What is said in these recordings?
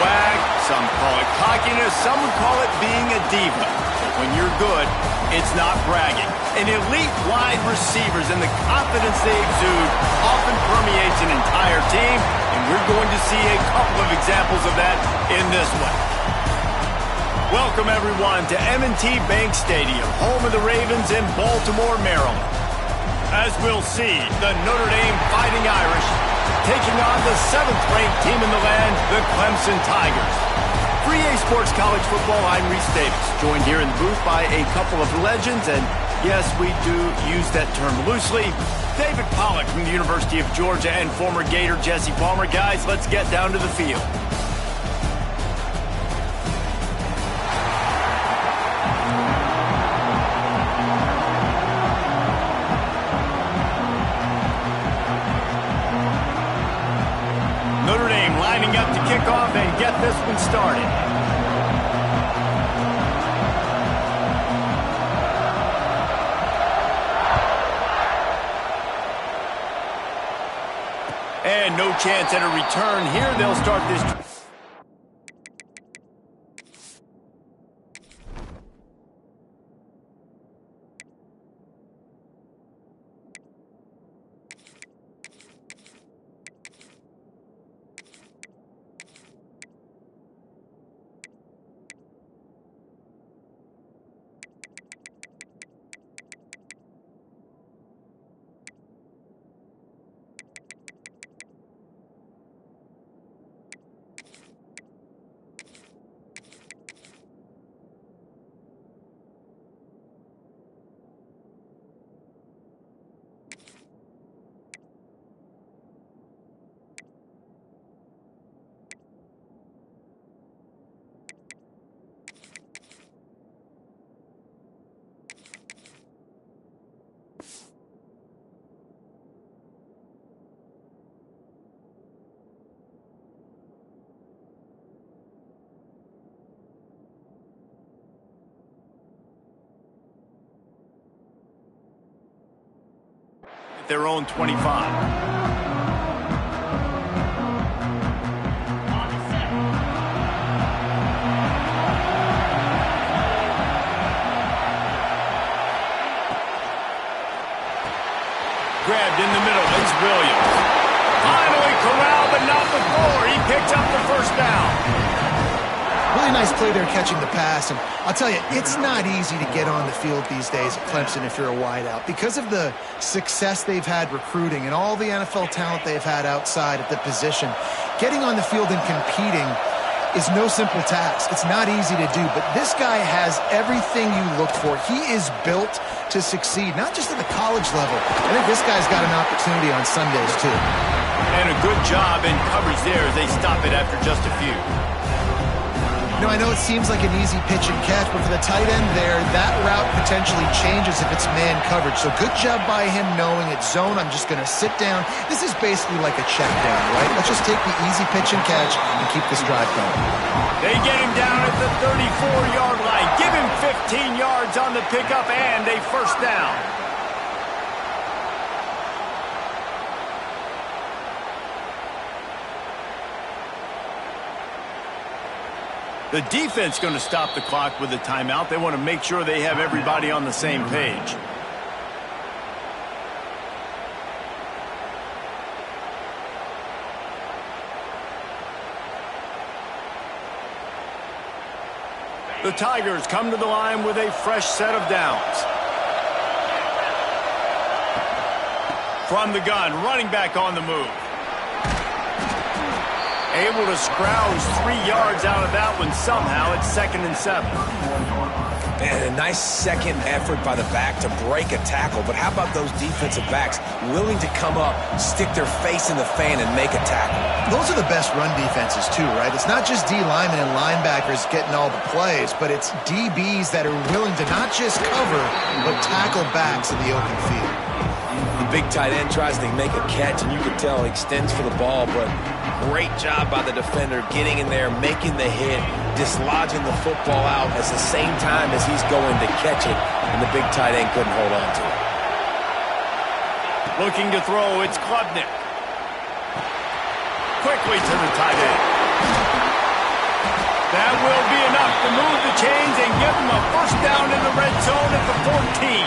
swag, some call it cockiness, some would call it being a diva. But when you're good, it's not bragging. An elite wide receivers and the confidence they exude often permeates an entire team, and we're going to see a couple of examples of that in this one. Welcome, everyone, to M&T Bank Stadium, home of the Ravens in Baltimore, Maryland. As we'll see, the Notre Dame Fighting Irish taking on the 7th-ranked team in the land, the Clemson Tigers. For EA Sports College Football, I'm Reese Davis, joined here in the booth by a couple of legends, and yes, we do use that term loosely. David Pollack from the University of Georgia and former Gator Jesse Palmer. Guys, let's get down to the field. Notre Dame lining up to kick off and get this one started. And no chance at a return here. They'll start this. Their own 25. Grabbed in the middle, it's Williams. Finally corralled, but not before. He picked up the first down. Really nice play there catching the pass, and I'll tell you, it's not easy to get on the field these days at Clemson if you're a wideout. Because of the success they've had recruiting and all the NFL talent they've had outside at the position, getting on the field and competing is no simple task. It's not easy to do, but this guy has everything you look for. He is built to succeed, not just at the college level. I think this guy's got an opportunity on Sundays, too. And a good job in coverage there as they stop it after just a few. You know, I know it seems like an easy pitch and catch, but for the tight end there, that route potentially changes if it's man coverage. So good job by him knowing it's zone. I'm just going to sit down. This is basically like a check down, right? Let's just take the easy pitch and catch and keep this drive going. They get him down at the 34-yard line. Give him 15 yards on the pickup and a first down. The defense going to stop the clock with a timeout. They want to make sure they have everybody on the same page. The Tigers come to the line with a fresh set of downs. From the gun, running back on the move. Able to scrounge 3 yards out of that one somehow. It's 2nd and 7. And a nice second effort by the back to break a tackle. But how about those defensive backs willing to come up, stick their face in the fan, and make a tackle? Those are the best run defenses, too, right? It's not just D linemen and linebackers getting all the plays, but it's DBs that are willing to not just cover, but tackle backs in the open field. The big tight end tries to make a catch, and you can tell he extends for the ball, but great job by the defender getting in there, making the hit, dislodging the football out at the same time as he's going to catch it, and the big tight end couldn't hold on to it. Looking to throw, it's Klubnik. Quickly to the tight end. That will be enough to move the chains and give them a first down in the red zone at the 14.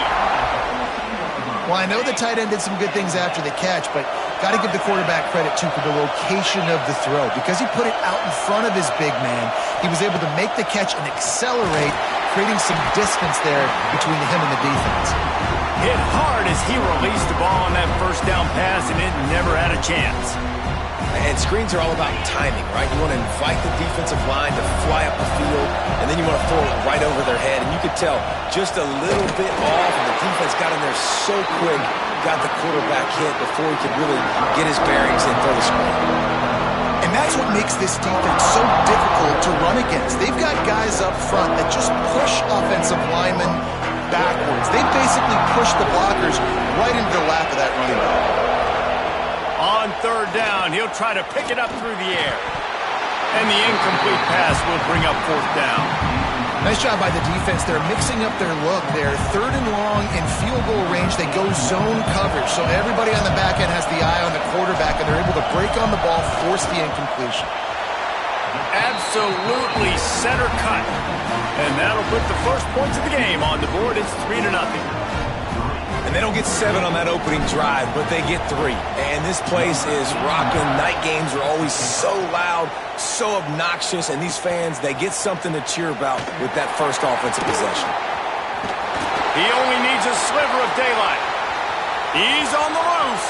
Well, I know the tight end did some good things after the catch, but got to give the quarterback credit, too, for the location of the throw. Because he put it out in front of his big man, he was able to make the catch and accelerate, creating some distance there between him and the defense. Hit hard as he released the ball on that first down pass, and it never had a chance. And screens are all about timing, right? You want to invite the defensive line to fly up the field, and then you want to throw it right over their head. And you could tell just a little bit off, and the defense got in there so quick, got the quarterback hit before he could really get his bearings and throw the screen. And that's what makes this defense so difficult to run against. They've got guys up front that just push offensive linemen backwards. They basically push the blockers right into the lap of that running back. On third down, he'll try to pick it up through the air. And the incomplete pass will bring up fourth down. Nice job by the defense. They're mixing up their look there. Third and long in field goal range. They go zone coverage. So everybody on the back end has the eye on the quarterback, and they're able to break on the ball, force the incompletion. Absolutely center cut. And that'll put the first points of the game on the board. It's 3-0. And they don't get 7 on that opening drive, but they get 3. And this place is rocking. Night games are always so loud, so obnoxious, and these fans, they get something to cheer about with that first offensive possession. He only needs a sliver of daylight. He's on the loose.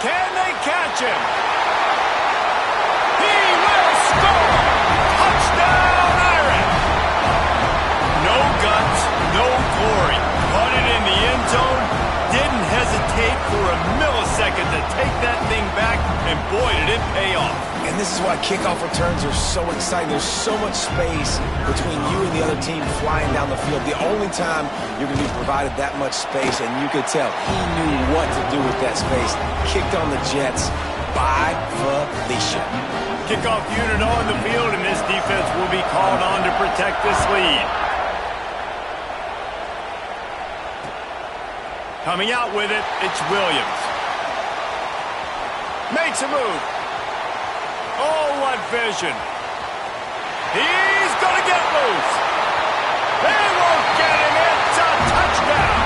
Can they catch him? He will score! Touchdown, Iron! No guts, no glory. Caught it in the end zone, didn't hesitate for a millisecond to take that thing back, and boy, did it pay off. And this is why kickoff returns are so exciting. There's so much space between you and the other team flying down the field. The only time you're going to be provided that much space, and you could tell he knew what to do with that space. Kicked on the Jets by Felicia. Kickoff unit on the field, and this defense will be called on to protect this lead. Coming out with it, it's Williams. Makes a move. Oh, what vision. He's going to get loose. They won't get him. It's a touchdown.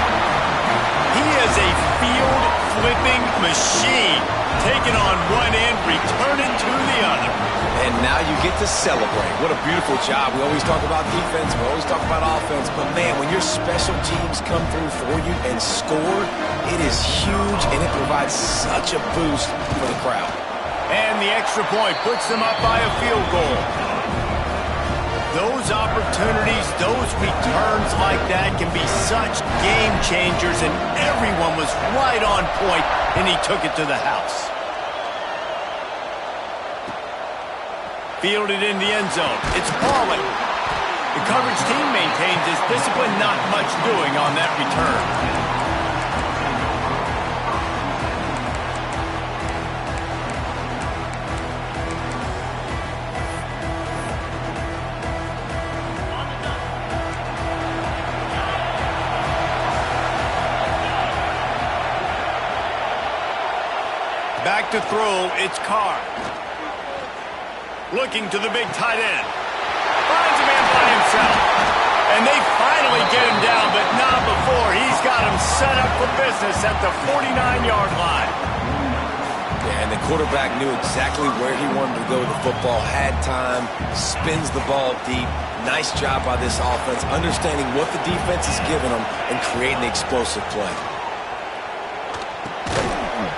He is a field-flipping machine. Taking on one end, returning to the other. And now you get to celebrate. What a beautiful job. We always talk about defense. We always talk about offense. But, man, when your special teams come through for you and score, it is huge, and it provides such a boost for the crowd. And the extra point puts them up by a field goal. Those opportunities, those returns like that can be such game changers, and everyone was right on point, and he took it to the house. Fielded in the end zone. It's Pauling. The coverage team maintains his discipline, not much doing on that return. Back to throw, it's Carr. Looking to the big tight end. Finds a man by himself. And they finally get him down, but not before. He's got him set up for business at the 49-yard line. Yeah, and the quarterback knew exactly where he wanted to go with the football, had time, spins the ball deep. Nice job by this offense, understanding what the defense is giving them and creating the explosive play.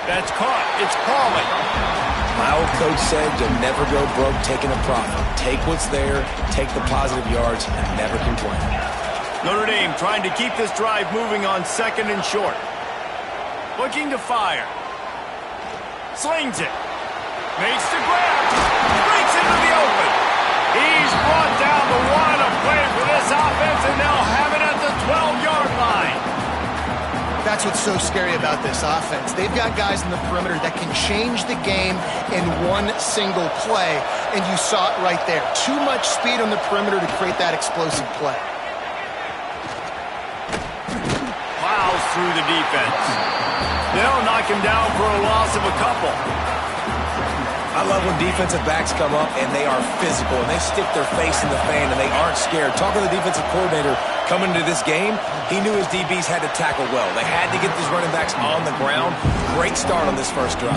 That's caught. It's Pauling. My old coach said you'll never go broke taking a profit. Take what's there, take the positive yards, and never complain. Notre Dame trying to keep this drive moving on second and short. Looking to fire. Slings it. Makes the grab. Breaks into the open. He's brought down the one of play for this offense, and they'll have it at the 12-yard line. That's what's so scary about this offense. They've got guys in the perimeter that can change the game in one single play, and you saw it right there. Too much speed on the perimeter to create that explosive play. Plows through the defense. They'll knock him down for a loss of a couple. I love when defensive backs come up and they are physical and they stick their face in the fan and they aren't scared. Talking to the defensive coordinator coming into this game, he knew his DBs had to tackle well. They had to get these running backs on the ground. Great start on this first drive.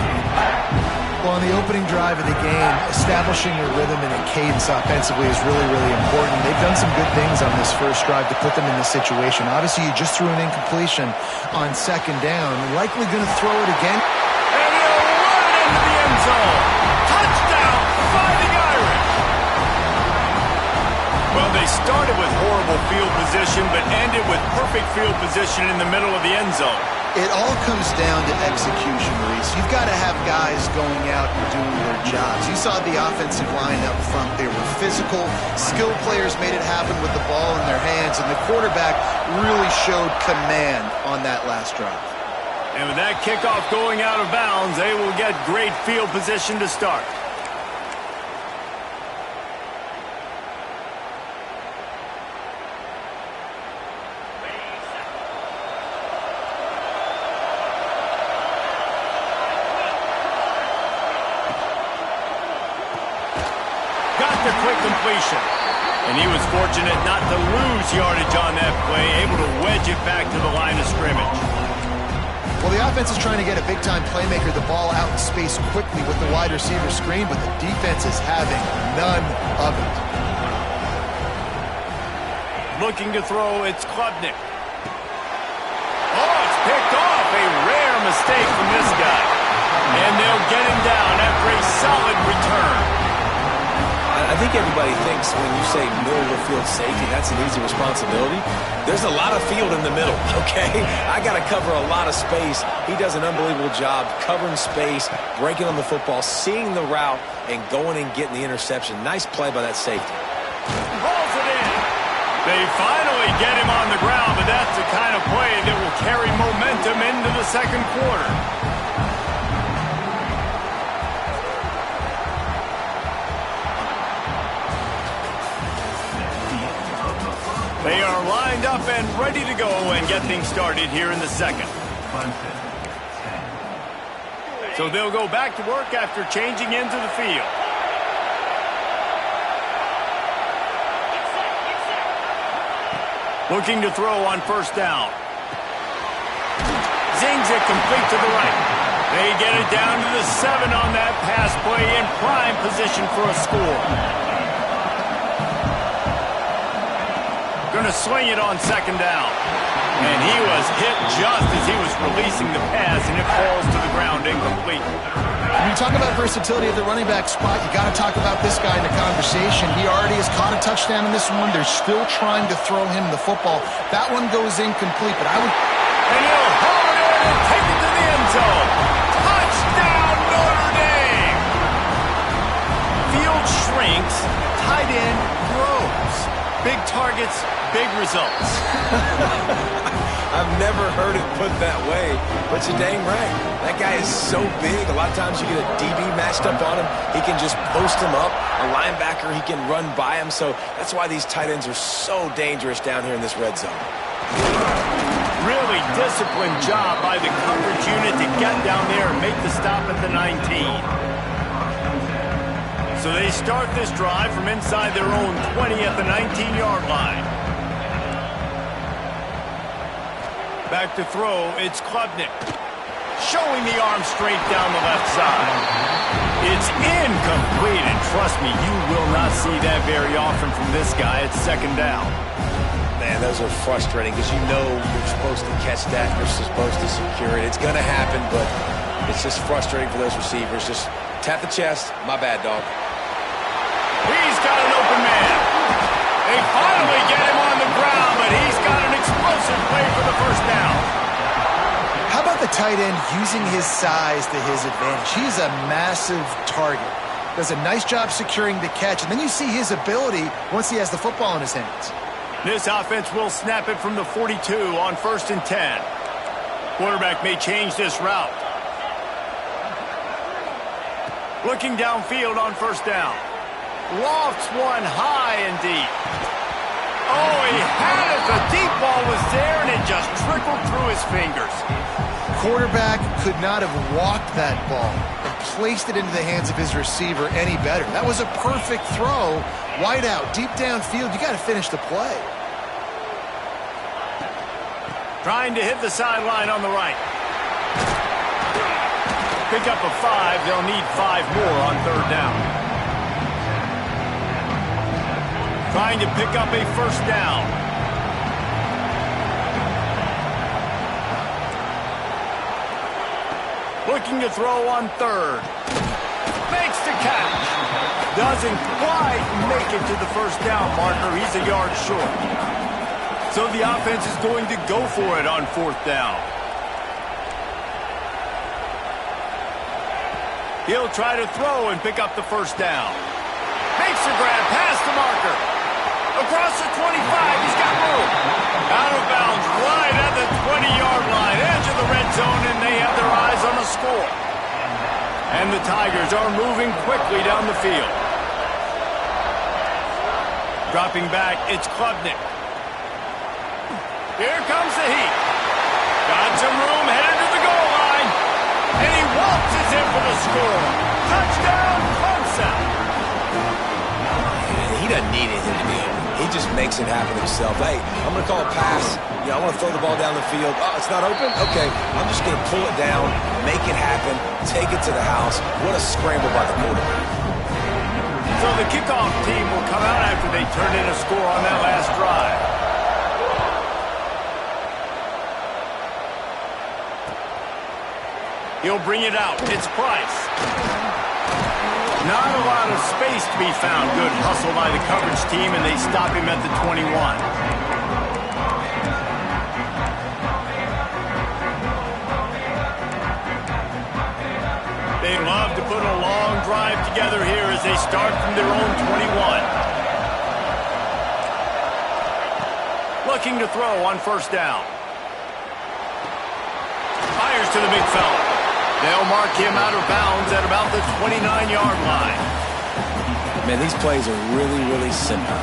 Well, on the opening drive of the game, establishing a rhythm and a cadence offensively is really, really important. They've done some good things on this first drive to put them in this situation. Obviously, you just threw an incompletion on second down. Likely going to throw it again. And he'll run it into the end zone. Touchdown, Fighting Irish. Well, they started with horrible field position, but ended with perfect field position in the middle of the end zone. It all comes down to execution, Reese. You've got to have guys going out and doing their jobs. You saw the offensive line up front. They were physical. Skilled players made it happen with the ball in their hands, and the quarterback really showed command on that last drive. And with that kickoff going out of bounds, they will get great field position to start. The quick completion. And he was fortunate not to lose yardage on that play, able to wedge it back to the line of scrimmage. Well, the offense is trying to get a big-time playmaker the ball out in space quickly with the wide receiver screen, but the defense is having none of it. Looking to throw, it's Klubnik. Oh, it's picked off. A rare mistake from this guy. And they'll get him down after a solid return. I think everybody thinks when you say middle of the field safety, that's an easy responsibility. There's a lot of field in the middle, okay? I got to cover a lot of space. He does an unbelievable job covering space, breaking on the football, seeing the route, and going and getting the interception. Nice play by that safety. Rolls it in. They finally get him on the ground, but that's the kind of play that will carry momentum into the second quarter. They are lined up and ready to go and get things started here in the second. So they'll go back to work after changing into the field. Looking to throw on first down. Zings it complete to the right. They get it down to the 7 on that pass play in prime position for a score. Going to swing it on second down. And he was hit just as he was releasing the pass, and it falls to the ground incomplete. When you talk about versatility at the running back spot, you got to talk about this guy in the conversation. He already has caught a touchdown in this one. They're still trying to throw him the football. That one goes incomplete, but I would... And he'll haul it in and take it to the end zone. Touchdown, Notre Dame! Field shrinks, tight end grows. Big targets, big results. I've never heard it put that way, but you're dang right. That guy is so big. A lot of times you get a DB matched up on him. He can just post him up. A linebacker, he can run by him. So that's why these tight ends are so dangerous down here in this red zone. Really disciplined job by the coverage unit to get down there and make the stop at the 19. So they start this drive from inside their own 20 at the 19-yard line. Back to throw, it's Klubnik. Showing the arm strength down the left side. It's incomplete, and trust me, you will not see that very often from this guy. It's second down. Man, those are frustrating because you know you're supposed to catch that. You're supposed to secure it. It's going to happen, but it's just frustrating for those receivers. Just tap the chest. My bad, dog. He's got an open man. They finally get him on the ground, but he's got an explosive play for the first down. How about the tight end using his size to his advantage? He's a massive target. Does a nice job securing the catch, and then you see his ability once he has the football in his hands. This offense will snap it from the 42 on 1st and 10. Quarterback may change this route. Looking downfield on first down. Lofts one high and deep. Oh, he had it. The deep ball was there, and it just trickled through his fingers. Quarterback could not have walked that ball and placed it into the hands of his receiver any better. That was a perfect throw. Wide out, deep downfield. You got to finish the play. Trying to hit the sideline on the right. Pick up a 5. They'll need 5 more on 3rd down. Trying to pick up a 1st down. Looking to throw on 3rd. Makes the catch. Doesn't quite make it to the 1st down marker. He's a yard short. So the offense is going to go for it on 4th down. He'll try to throw and pick up the 1st down. Makes the grab past the marker. Across the 25, he's got room. Out of bounds, right at the 20-yard line, edge of the red zone, and they have their eyes on the score. And the Tigers are moving quickly down the field. Dropping back, it's Klubnik. Here comes the heat. Got some room, headed to the goal line. And he waltzes in for the score. Touchdown, Ncaa. He doesn't need anything to be open. He just makes it happen himself. Hey, I'm going to call a pass. I want to throw the ball down the field. Oh, it's not open? Okay, I'm just going to pull it down, make it happen, take it to the house. What a scramble by the quarterback. So the kickoff team will come out after they turn in a score on that last drive. He'll bring it out. It's Price. Not a lot of space to be found. Good hustle by the coverage team, and they stop him at the 21. They love to put a long drive together here as they start from their own 21. Looking to throw on 1st down. Fires to the big fella. They'll mark him out of bounds at about the 29-yard line. Man, these plays are really, really simple.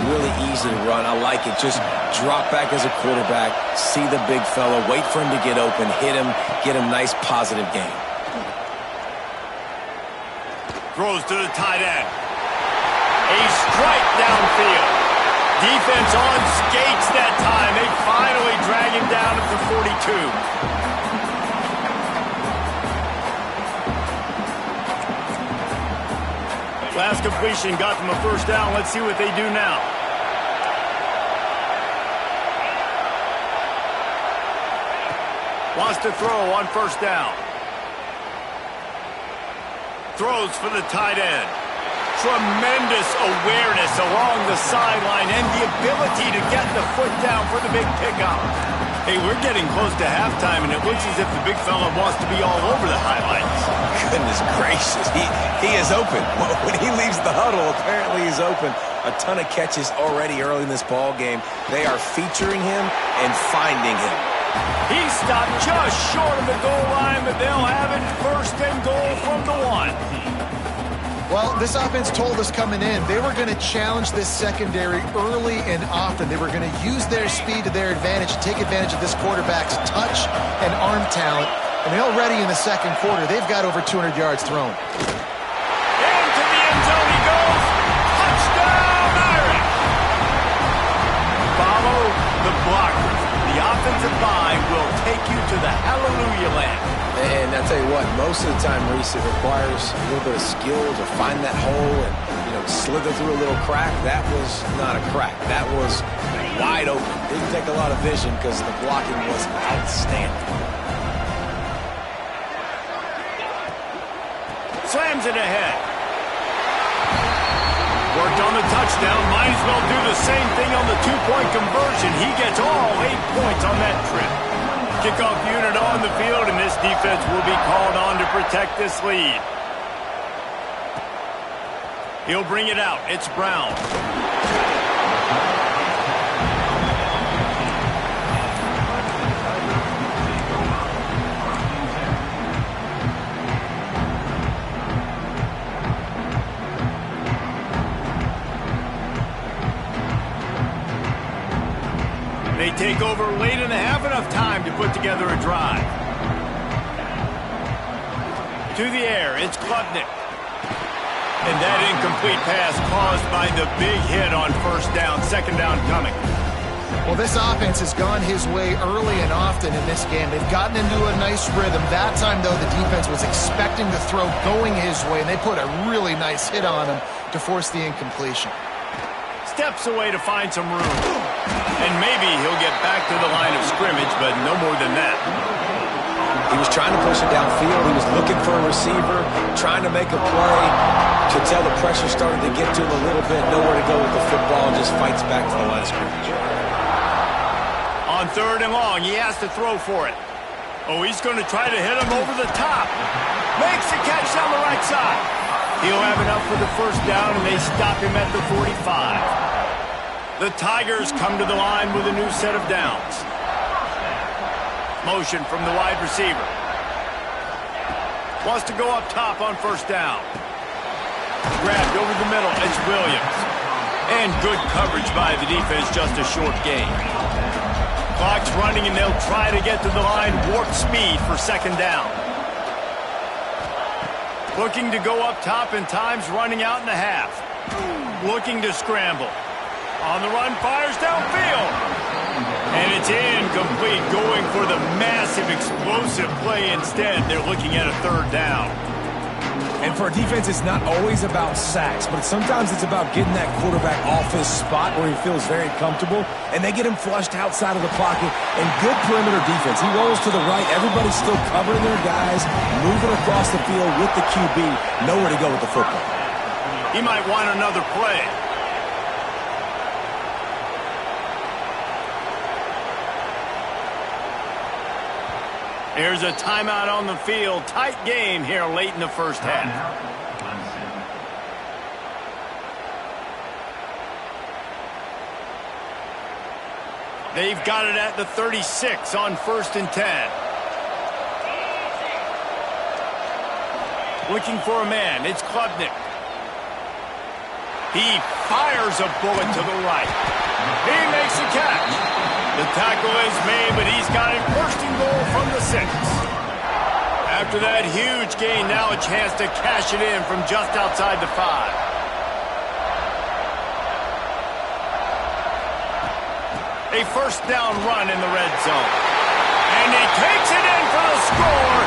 Really easy to run. I like it. Just drop back as a quarterback, see the big fella, wait for him to get open, hit him, get a nice positive game. Throws to the tight end. A strike downfield. Defense on skates that time. They finally drag him down at the 42. Last completion got them a 1st down. Let's see what they do now. Wants to throw on 1st down. Throws for the tight end. Tremendous awareness along the sideline and the ability to get the foot down for the big pickup. Hey, we're getting close to halftime, and it looks as if the big fella wants to be all over the highlights. Goodness gracious, he is open. When he leaves the huddle, apparently he's open. A ton of catches already early in this ball game. They are featuring him and finding him. He stopped just short of the goal line, but they'll have it 1st and goal from the 1. Well, this offense told us coming in they were going to challenge this secondary early and often. They were going to use their speed to their advantage and take advantage of this quarterback's touch and arm talent. And already in the 2nd quarter, they've got over 200 yards thrown. Into the end zone he goes. Touchdown, Irish! Follow the blockers. The offensive line will take you to the hallelujah land. And I tell you what, most of the time, Reese, it requires a little bit of skill to find that hole and, slither through a little crack. That was not a crack. That was wide open. Didn't take a lot of vision because the blocking was outstanding. Slams it ahead. Worked on the touchdown. Might as well do the same thing on the 2-point conversion. He gets all 8 points on that trip. Kickoff unit on the field, and this defense will be called on to protect this lead. He'll bring it out. It's Brown. They take over late and have enough time to put together a drive. To the air, it's Klubnik. And that incomplete pass caused by the big hit on first down. Second down coming. Well, this offense has gone his way early and often in this game. They've gotten into a nice rhythm. That time, though, the defense was expecting the throw going his way, and they put a really nice hit on him to force the incompletion. Steps away to find some room. And maybe he'll get back to the line of scrimmage, but no more than that. He was trying to push it downfield. He was looking for a receiver, trying to make a play. Could tell the pressure started to get to him a little bit. Nowhere to go with the football, and just fights back to the line of scrimmage. On third and long, he has to throw for it. Oh, he's going to try to hit him over the top. Makes the catch down the right side. He'll have enough for the first down, and they stop him at the 45. The Tigers come to the line with a new set of downs. Motion from the wide receiver. Wants to go up top on first down. Grabbed over the middle. It's Williams. And good coverage by the defense, just a short gain. Clock's running, and they'll try to get to the line. Warp speed for second down. Looking to go up top, and time's running out in the half. Looking to scramble. On the run, fires downfield. And it's incomplete, going for the massive, explosive play instead. They're looking at a third down. And for a defense, it's not always about sacks, but sometimes it's about getting that quarterback off his spot where he feels very comfortable, and they get him flushed outside of the pocket. And good perimeter defense. He rolls to the right. Everybody's still covering their guys, moving across the field with the QB. Nowhere to go with the football. He might want another play. Here's a timeout on the field. Tight game here late in the first half. They've got it at the 36 on 1st and 10. Looking for a man. It's Klubnik. He fires a bullet to the right. He makes the catch. The tackle is made, but he's got it first and goal from the 6. After that huge gain, now a chance to cash it in from just outside the 5. A first down run in the red zone. And he takes it in for the score.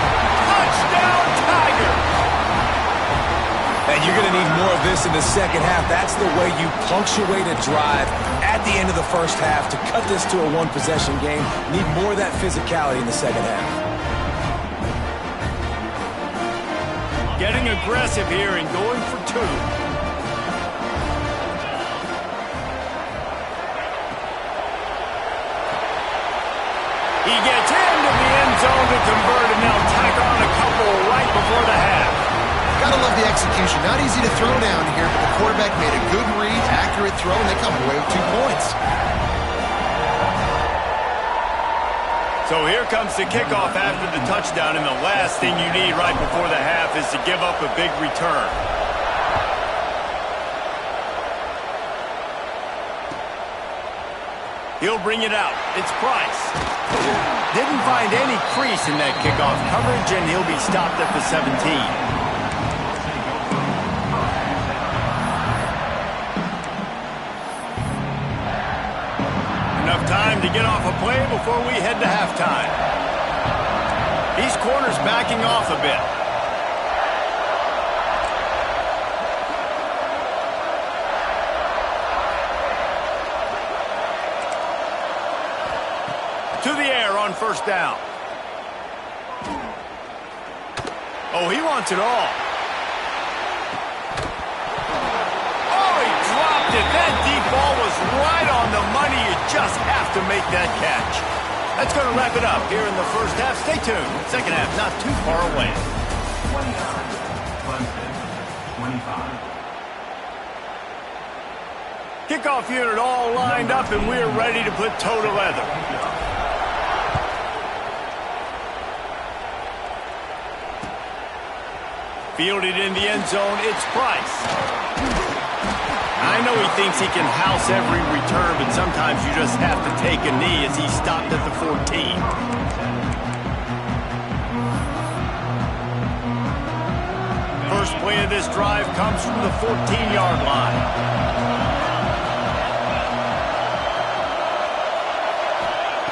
Touchdown, Tigers! And you're going to need more of this in the second half. That's the way you punctuate a drive at the end of the first half to cut this to a one-possession game. Need more of that physicality in the second half. Getting aggressive here and going for 2. He gets into the end zone to convert, and they'll tack on a couple right before the half. Gotta love the execution. Not easy to throw down here, but the quarterback made a good read, accurate throw, and they come away with 2 points. So here comes the kickoff after the touchdown, and the last thing you need right before the half is to give up a big return. He'll bring it out. It's Price. Didn't find any crease in that kickoff coverage, and he'll be stopped at the 17. Time to get off a play before we head to halftime. These corners backing off a bit. To the air on first down. Oh, he wants it all. That deep ball was right on the money. You just have to make that catch. That's going to wrap it up here in the first half. Stay tuned. Second half not too far away. 25. Kickoff unit all lined up, and we're ready to put toe to leather. Fielded in the end zone, it's Price. I know he thinks he can house every return, but sometimes you just have to take a knee as he's stopped at the 14. this drive comes from the 14-yard line.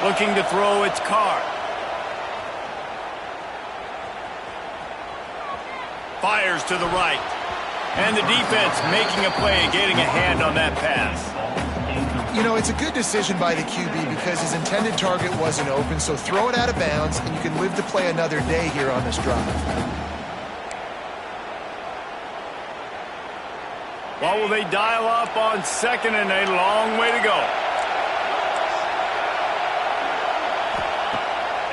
Looking to throw, it's Carr. Fires to the right. And the defense making a play, getting a hand on that pass. You know, it's a good decision by the QB because his intended target wasn't open, so throw it out of bounds, and you can live to play another day here on this drive. What will they dial up on second and a long way to go?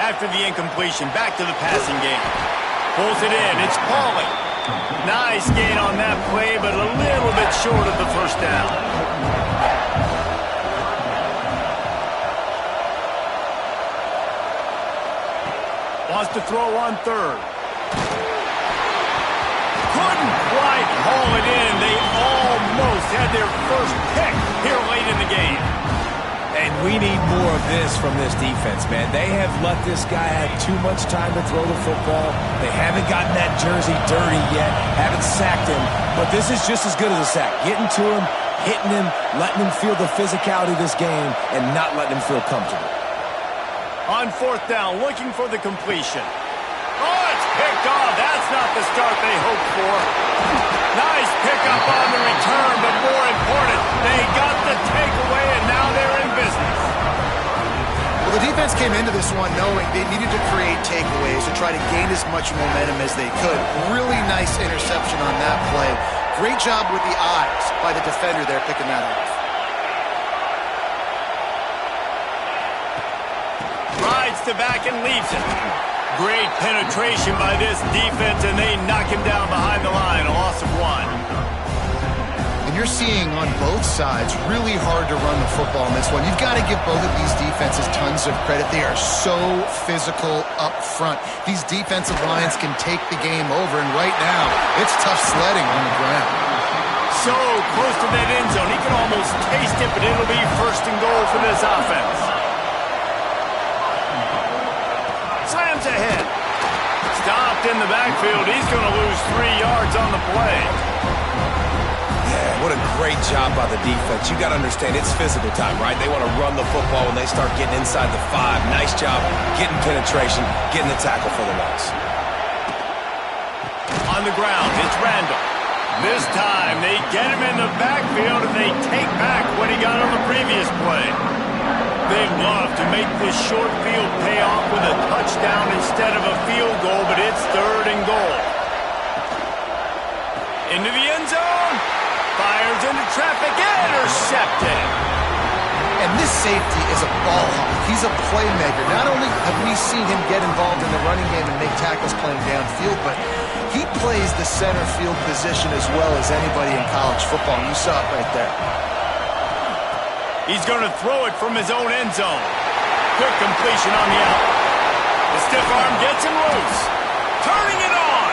After the incompletion, back to the passing game. Pulls it in, it's Pauly. Nice gain on that play, but a little bit short of the first down. Wants to throw on third. Couldn't quite haul it in. They almost had their first pick here late in the game. And we need more of this from this defense, man. They have let this guy have too much time to throw the football. They haven't gotten that jersey dirty yet, haven't sacked him. But this is just as good as a sack. Getting to him, hitting him, letting him feel the physicality of this game, and not letting him feel comfortable. On fourth down, looking for the completion. Oh, it's picked off. That's not the start they hoped for. Nice pickup on the return, but more important, they got the takeaway, and now they're in business. Well, the defense came into this one knowing they needed to create takeaways to try to gain as much momentum as they could. Really nice interception on that play. Great job with the eyes by the defender there picking that off. Rides to back and leaves it. Great penetration by this defense, and they knock him down behind the line, a loss of 1. And you're seeing on both sides really hard to run the football in this one. You've got to give both of these defenses tons of credit. They are so physical up front. These defensive lines can take the game over, and right now, it's tough sledding on the ground. So close to that end zone, he can almost taste it, but it'll be first and goal for this offense. Slams ahead. Stopped in the backfield. He's going to lose 3 yards on the play. Yeah, what a great job by the defense. You got to understand, it's physical time, right? They want to run the football when they start getting inside the 5. Nice job getting penetration, getting the tackle for the loss. On the ground, it's Randall. This time, they get him in the backfield, and they take back what he got on the previous play. They love to make this short field pay off with a touchdown instead of a field goal, but it's third and goal. Into the end zone. Fires into traffic. Intercepted. And this safety is a ball hawk. He's a playmaker. Not only have we seen him get involved in the running game and make tackles playing downfield, but he plays the center field position as well as anybody in college football. You saw it right there. He's going to throw it from his own end zone. Quick completion on the out. The stiff arm gets him loose. Turning it on.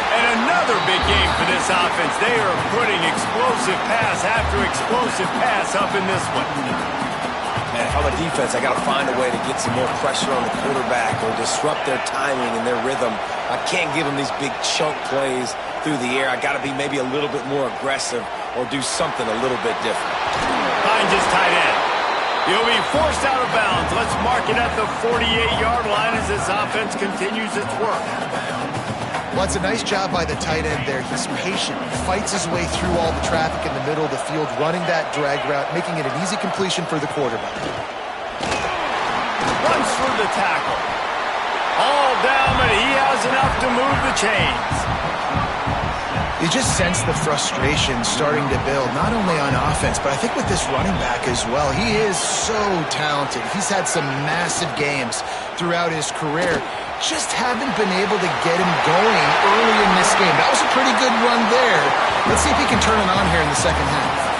And another big game for this offense. They are putting explosive pass after explosive pass up in this one. Man, if I'm a defense, I got to find a way to get some more pressure on the quarterback or disrupt their timing and their rhythm. I can't give them these big chunk plays through the air. I got to be maybe a little bit more aggressive or do something a little bit different. Finds his tight end. He'll be forced out of bounds. Let's mark it at the 48-yard line as this offense continues its work. Well, it's a nice job by the tight end there. He's patient. He fights his way through all the traffic in the middle of the field, running that drag route, making it an easy completion for the quarterback. Runs through the tackle. All down, but he has enough to move the chains. You just sense the frustration starting to build, not only on offense, but I think with this running back as well. He is so talented. He's had some massive games throughout his career. Just haven't been able to get him going early in this game. That was a pretty good run there. Let's see if he can turn it on here in the second half.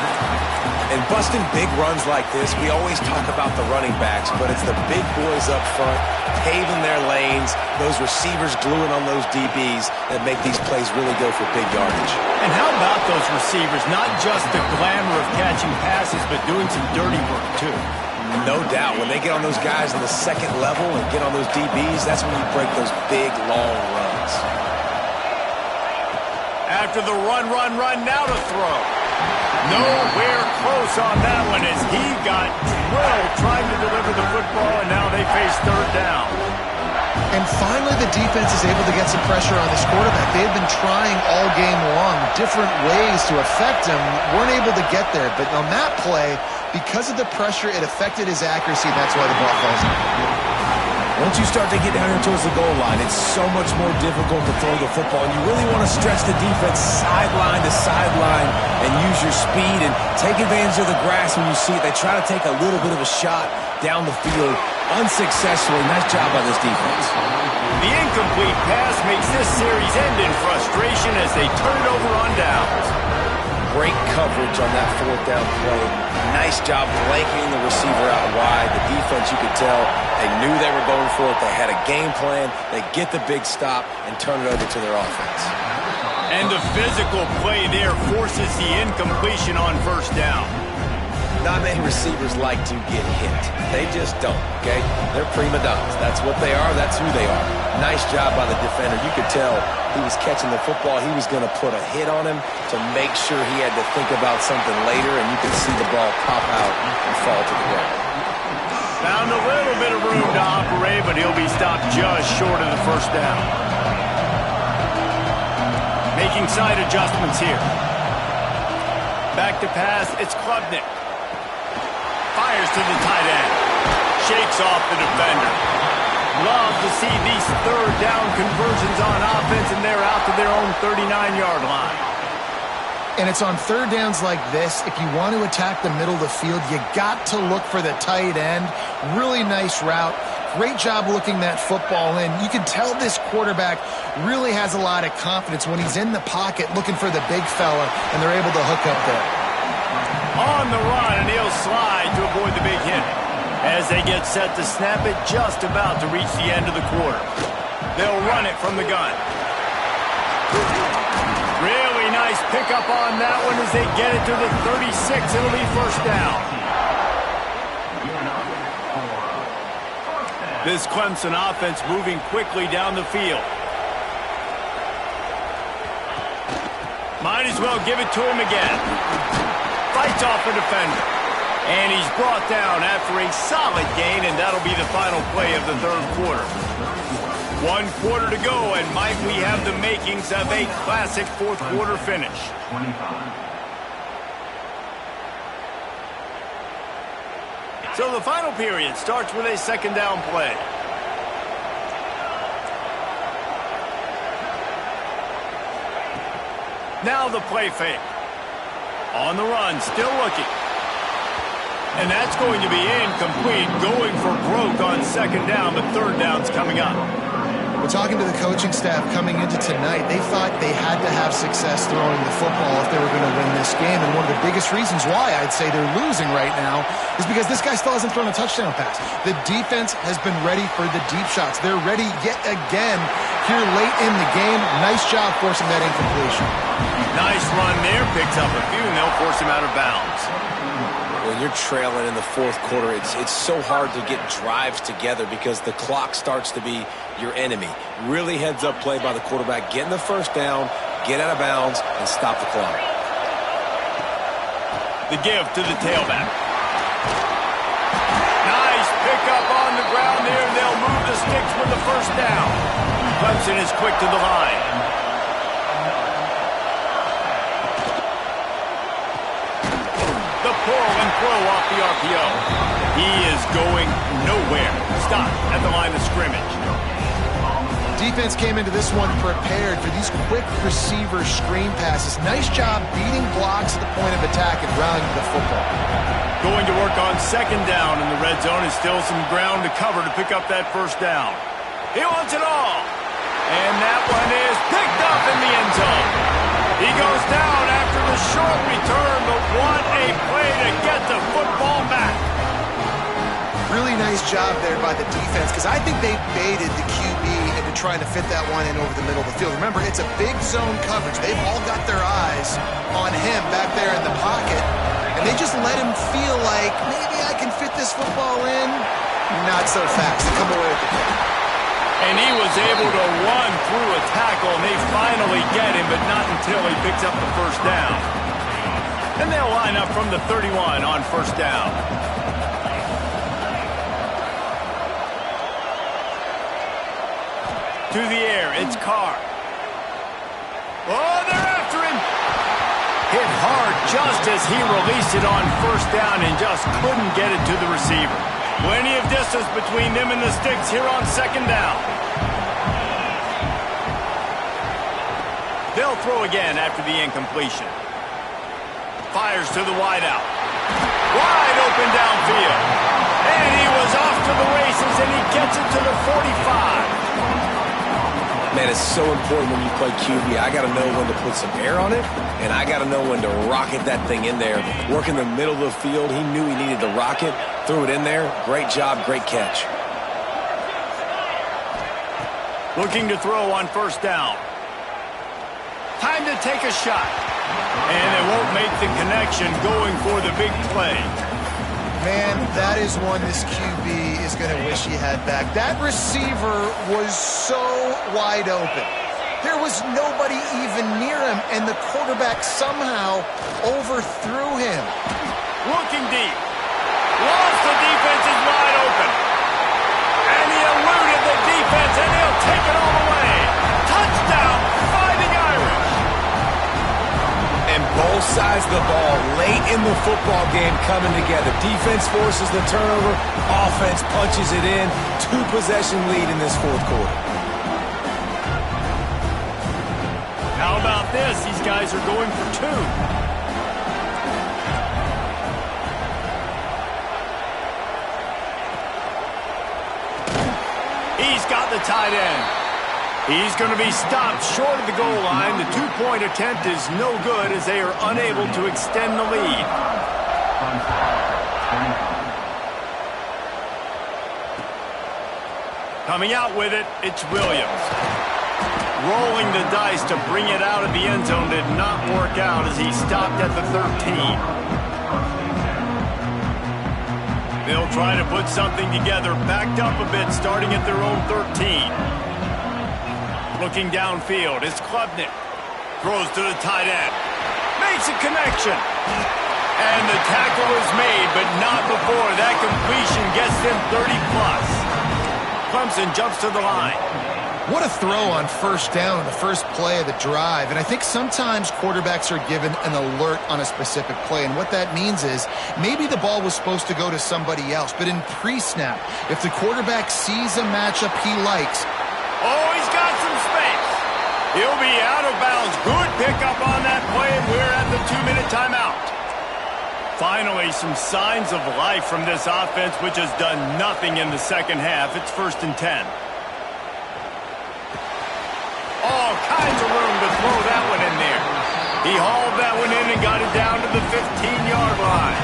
And busting big runs like this, we always talk about the running backs, but it's the big boys up front, paving their lanes, those receivers gluing on those DBs that make these plays really go for big yardage. And how about those receivers? Not just the glamour of catching passes, but doing some dirty work, too. No doubt. When they get on those guys in the second level and get on those DBs, that's when you break those big, long runs. After the run, now to throw. Nowhere close on that one as he got drilled trying to deliver the football, and now they face third down. And finally, the defense is able to get some pressure on this quarterback. They've been trying all game long different ways to affect him. Weren't able to get there. But on that play, because of the pressure, it affected his accuracy. That's why the ball falls in. Once you start to get down here towards the goal line, it's so much more difficult to throw the football. And you really want to stretch the defense sideline to sideline and use your speed and take advantage of the grass when you see it. They try to take a little bit of a shot down the field unsuccessfully. Nice job by this defense. The incomplete pass makes this series end in frustration as they turn it over on downs. Great coverage on that fourth down play. Nice job blanketing the receiver out wide. The defense, you could tell, they knew they were going for it. They had a game plan. They get the big stop and turn it over to their offense. And the physical play there forces the incompletion on first down. Not many receivers like to get hit. They just don't, okay? They're prima donnas. That's what they are. That's who they are. Nice job by the defender. You could tell he was catching the football. He was going to put a hit on him to make sure he had to think about something later, and you could see the ball pop out and fall to the ground. Found a little bit of room to operate, but he'll be stopped just short of the first down. Making side adjustments here. Back to pass, it's Klubnik. Fires to the tight end. Shakes off the defender. Love to see these third down conversions on offense, and they're out to their own 39-yard line. And it's on third downs like this, if you want to attack the middle of the field, you got to look for the tight end. Really nice route. Great job looking that football in. You can tell this quarterback really has a lot of confidence when he's in the pocket looking for the big fella, and they're able to hook up there. On the run, and he'll slide to avoid the big hit. As they get set to snap it, just about to reach the end of the quarter. They'll run it from the gun. Really nice pickup on that one as they get it to the 36. It'll be first down. This Clemson offense moving quickly down the field. Might as well give it to him again. Fights off a defender. And he's brought down after a solid gain, and that'll be the final play of the third quarter. 1 quarter to go, and might we have the makings of a classic fourth quarter finish. So the final period starts with a second down play. Now the play fake. On the run, still looking. And that's going to be incomplete, going for broke on second down, but third down's coming up. We're talking to the coaching staff coming into tonight. They thought they had to have success throwing the football if they were going to win this game. And one of the biggest reasons why I'd say they're losing right now is because this guy still hasn't thrown a touchdown pass. The defense has been ready for the deep shots. They're ready yet again here late in the game. Nice job forcing that incompletion. Nice run there. Picks up a few, and they'll force him out of bounds. When you're trailing in the fourth quarter, it's so hard to get drives together because the clock starts to be your enemy. Really heads-up play by the quarterback. Getting the first down, get out of bounds, and stop the clock. The give to the tailback. Nice pickup on the ground there. They'll move the sticks with the first down. Clemson is quick to the line. The pull and throw off the RPO. He is going nowhere. Stop at the line of scrimmage. Defense came into this one prepared for these quick receiver screen passes. Nice job beating blocks at the point of attack and rallying to the football. Going to work on second down in the red zone, and still some ground to cover to pick up that first down. He wants it all. And that one is picked up in the end zone. He goes down after the short return, but what a play to get the football back. Really nice job there by the defense, because I think they baited the QB into trying to fit that one in over the middle of the field. Remember, it's a big zone coverage. They've all got their eyes on him back there in the pocket, and they just let him feel like, maybe I can fit this football in. Not so fast. They come away with the pick. And he was able to run through a tackle, and they finally get him, but not until he picks up the first down. And they'll line up from the 31 on first down. To the air, it's Carr. Oh, they're after him. Hit hard just as he released it on first down and just couldn't get it to the receiver. Plenty of distance between them and the sticks here on second down. They'll throw again after the incompletion. Fires to the wideout. Wide open downfield. And he was off to the races, and he gets it to the 45. Man, it's so important when you play QB. I got to know when to put some air on it, and I got to know when to rocket that thing in there. Work in the middle of the field. He knew he needed to rocket, threw it in there. Great job, great catch. Looking to throw on first down. Time to take a shot. And it won't make the connection going for the big play. Man, that is one this QB is going to wish he had back. That receiver was so wide open. There was nobody even near him, and the quarterback somehow overthrew him. Looking deep. Lost the defense is wide open. And he eluded the defense, and he'll take it all the way. Touchdown, Fighting Irish. And both sides of the ball late in the football game coming together. Defense forces the turnover. Offense punches it in. 2-possession lead in this fourth quarter. How about this? These guys are going for two. He's got the tight end. He's going to be stopped short of the goal line. The two-point attempt is no good as they are unable to extend the lead. Coming out with it, it's Williams. Rolling the dice to bring it out of the end zone did not work out as he stopped at the 13. They'll try to put something together, backed up a bit, starting at their own 13. Looking downfield, it's Klubnik. Throws to the tight end. Makes a connection. And the tackle is made, but not before that completion gets them 30-plus. Clemson jumps to the line. What a throw on first down, the first play of the drive. And I think sometimes quarterbacks are given an alert on a specific play. And what that means is maybe the ball was supposed to go to somebody else. But in pre-snap, if the quarterback sees a matchup he likes, oh, he's got some space. He'll be out of bounds. Good pickup on that play, and we're at the 2-minute timeout. Finally, some signs of life from this offense, which has done nothing in the second half. It's 1st and 10. All kinds of room to throw that one in there. He hauled that one in and got it down to the 15-yard line.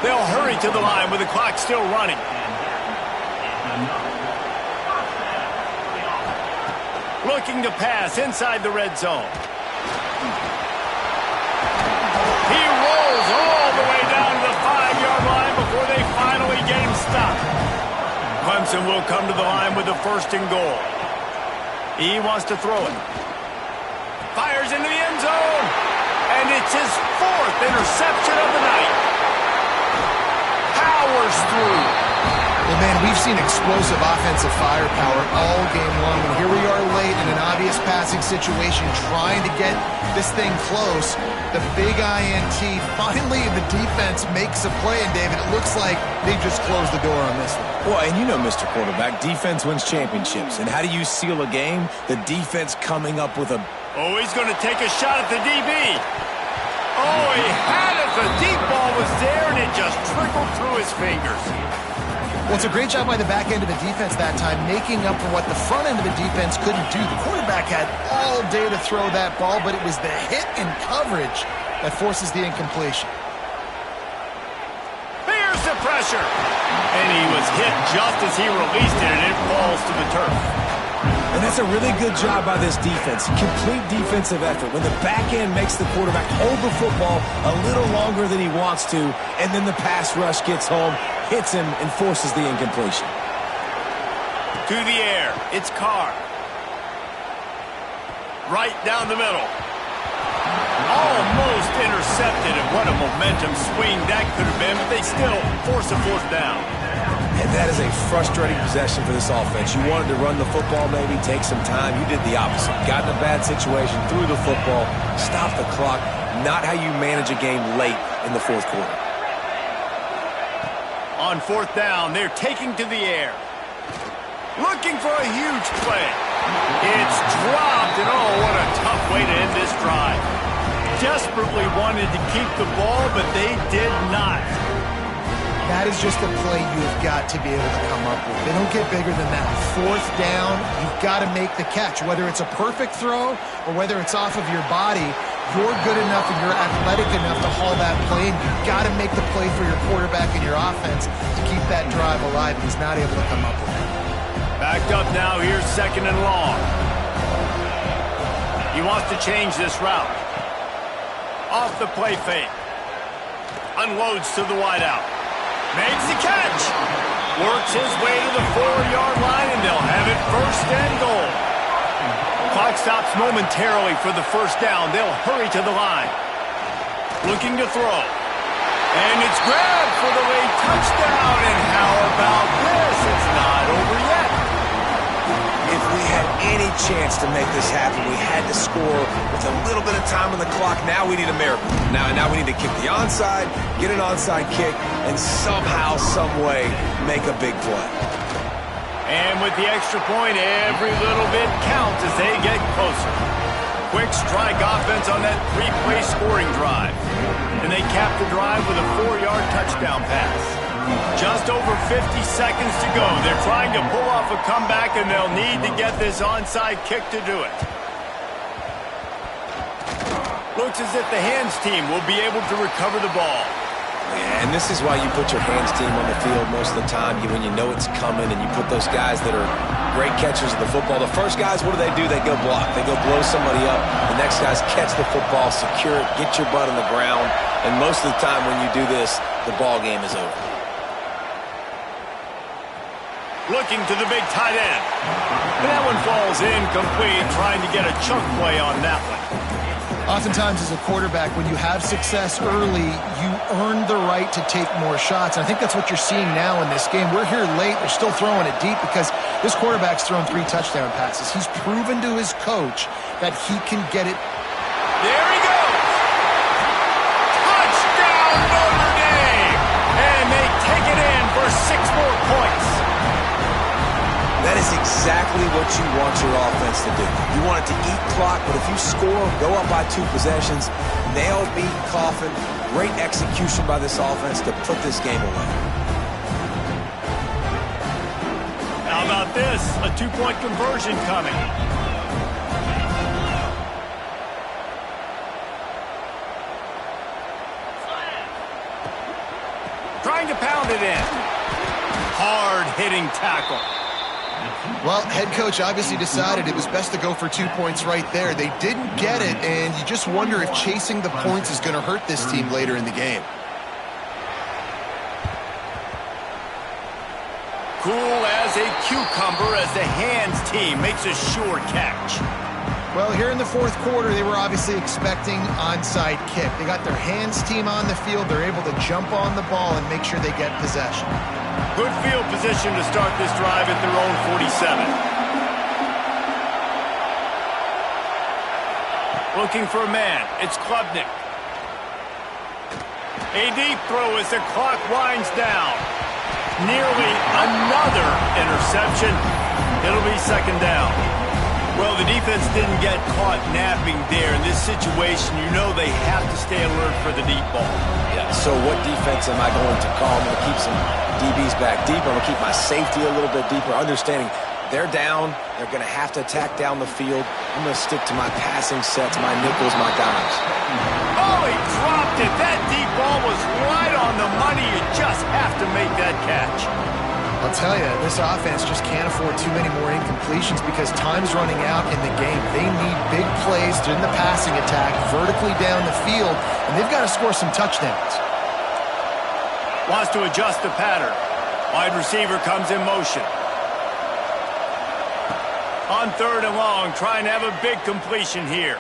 They'll hurry to the line with the clock still running. Looking to pass inside the red zone. He rolls all the way down to the 5-yard line before they finally get him stopped. Clemson will come to the line with the 1st and goal. He wants to throw it. Fires into the end zone. And it's his 4th interception of the night. Powers through. well, man, we've seen explosive offensive firepower all game long. And here we are late in an obvious passing situation trying to get this thing close. The big INT, finally the defense makes a play. And, David, it looks like they just closed the door on this one. Well, and you know, Mr. Quarterback, defense wins championships. And how do you seal a game? The defense coming up with a... Oh, he's going to take a shot at the DB. Oh, he had it. The deep ball was there, and it just trickled through his fingers. Well, it's a great job by the back end of the defense that time, making up for what the front end of the defense couldn't do. The quarterback had all day to throw that ball, but it was the hit and coverage that forces the incompletion. Here's the pressure. And he was hit just as he released it, and it falls to the turf. And that's a really good job by this defense. Complete defensive effort. When the back end makes the quarterback hold the football a little longer than he wants to, and then the pass rush gets home, hits him, and forces the incompletion. To To the air. It's Carr. Right down the middle. Almost intercepted, and what a momentum swing that could have been, but they still force a fourth down. And that is a frustrating possession for this offense. You wanted to run the football, maybe take some time. You did the opposite. Got in a bad situation, threw the football, stopped the clock. Not how you manage a game late in the fourth quarter. On fourth down, they're taking to the air. Looking for a huge play. It's dropped, and oh, what a tough way to end this drive. Desperately wanted to keep the ball, but they did not. That is just a play you've got to be able to come up with. They don't get bigger than that. Fourth down, you've got to make the catch. Whether it's a perfect throw or whether it's off of your body, you're good enough and you're athletic enough to haul that play, and you've got to make the play for your quarterback and your offense to keep that drive alive, and he's not able to come up with it. Backed up now, here's second and long. He wants to change this route. Off the play fake. Unloads to the wideout. Makes the catch. Works his way to the 4-yard line, and they'll have it first and goal. Clock stops momentarily for the first down. They'll hurry to the line. Looking to throw. And it's grabbed for the late touchdown. And how about this? It's not over yet. If we had any chance to make this happen, we had to score with a little bit of time on the clock. Now we need a miracle. Now we need to kick the onside, get an onside kick, and somehow, some way, make a big play. And with the extra point, every little bit counts as they get closer. Quick strike offense on that 3-play scoring drive. And they cap the drive with a 4-yard touchdown pass. Just over 50 seconds to go. They're trying to pull off a comeback, and they'll need to get this onside kick to do it. Looks as if the hands team will be able to recover the ball. Yeah, and this is why you put your hands team on the field most of the time when you know it's coming, and you put those guys that are great catchers of the football. The first guys, what do? They go block. They go blow somebody up. The next guys catch the football, secure it, get your butt on the ground, and most of the time when you do this, the ball game is over. Looking to the big tight end. And that one falls incomplete, trying to get a chunk play on that one. Oftentimes as a quarterback, when you have success early, you earn the right to take more shots. And I think that's what you're seeing now in this game. We're here late. They're still throwing it deep because this quarterback's thrown 3 touchdown passes. He's proven to his coach that he can get it. There he goes. Touchdown, Notre Dame. And they take it in for 6 more points. That is exactly what you want your offense to do. You want it to eat clock, but if you score, go up by 2 possessions, nail, beat, coffin, great execution by this offense to put this game away. How about this? A 2-point conversion coming. Trying to pound it in. Hard-hitting tackle. Well, head coach obviously decided it was best to go for 2 points right there. They didn't get it, and you just wonder if chasing the points is going to hurt this team later in the game. Cool as a cucumber as the hands team makes a sure catch. Well, here in the fourth quarter, they were obviously expecting onside kick. They got their hands team on the field. They're able to jump on the ball and make sure they get possession. Good field position to start this drive at their own 47. Looking for a man. It's Klubnik. A deep throw as the clock winds down. Nearly another interception. It'll be second down. Well, the defense didn't get caught napping there. In this situation, you know they have to stay alert for the deep ball. Yeah, so what defense am I going to call? I'm going to keep some DBs back deep. I'm going to keep my safety a little bit deeper, understanding they're down. They're going to have to attack down the field. I'm going to stick to my passing sets, my nickels, my dimes. Oh, he dropped it. That deep ball was right on the money. You just have to make that catch. I'll tell you, this offense just can't afford too many more incompletions because time's running out in the game. They need big plays in the passing attack, vertically down the field, and they've got to score some touchdowns. Wants to adjust the pattern. Wide receiver comes in motion. On 3rd and long, trying to have a big completion here.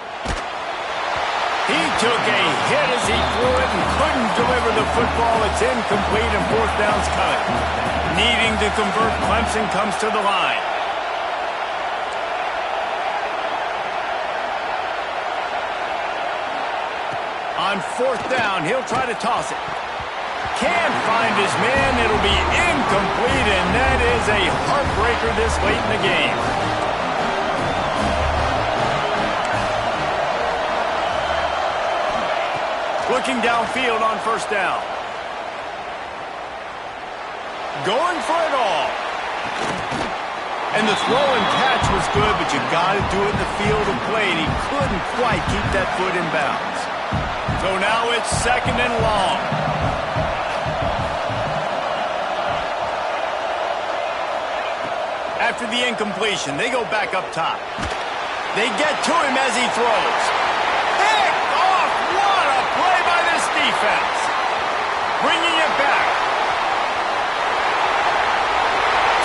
He took a hit as he threw it and couldn't deliver the football. It's incomplete and 4th down's coming. Needing to convert, Clemson comes to the line. On 4th down, he'll try to toss it. Can't find his man. It'll be incomplete, and that is a heartbreaker this late in the game. Looking downfield on 1st down. Going for it all. And the throw and catch was good, but you got to do it in the field of play, and he couldn't quite keep that foot in bounds. So now it's 2nd and long. After the incompletion, they go back up top. They get to him as he throws. Picked off! What a play by this defense. Bringing it back.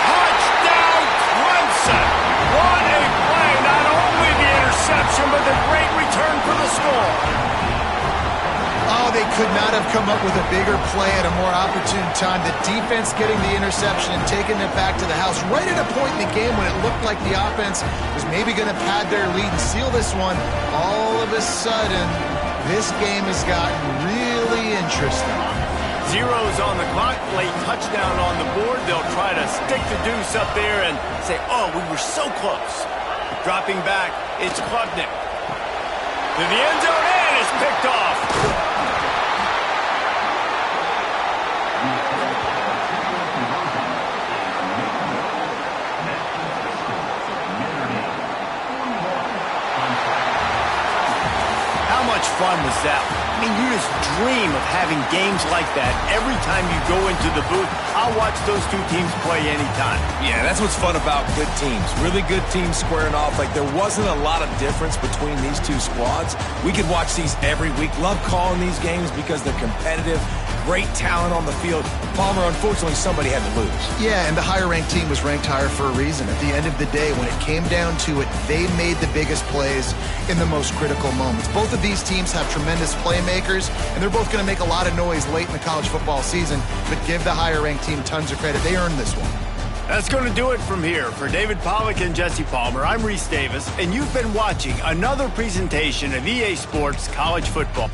Touchdown, Clemson! What a play! Not only the interception, but the great return for the score. Oh, they could not have come up with a bigger play at a more opportune time. The defense getting the interception and taking it back to the house right at a point in the game when it looked like the offense was maybe going to pad their lead and seal this one. All of a sudden, this game has gotten really interesting. Zeros on the clock, late touchdown on the board. They'll try to stick the deuce up there and say, oh, we were so close. Dropping back, it's Klubnik. To the end zone, and it's picked off. How much fun was that? I mean, you just dream of having games like that every time you go into the booth. I'll watch those two teams play anytime. Yeah, that's what's fun about good teams. Really good teams squaring off. Like, there wasn't a lot of difference between these two squads. We could watch these every week. Love calling these games because they're competitive. Great talent on the field. Palmer, unfortunately, somebody had to lose. Yeah, and the higher-ranked team was ranked higher for a reason. At the end of the day, when it came down to it, they made the biggest plays in the most critical moments. Both of these teams have tremendous playmakers, and they're both going to make a lot of noise late in the college football season, but give the higher-ranked team tons of credit. They earned this one. That's going to do it from here. For David Pollack and Jesse Palmer, I'm Reese Davis, and you've been watching another presentation of EA Sports College Football.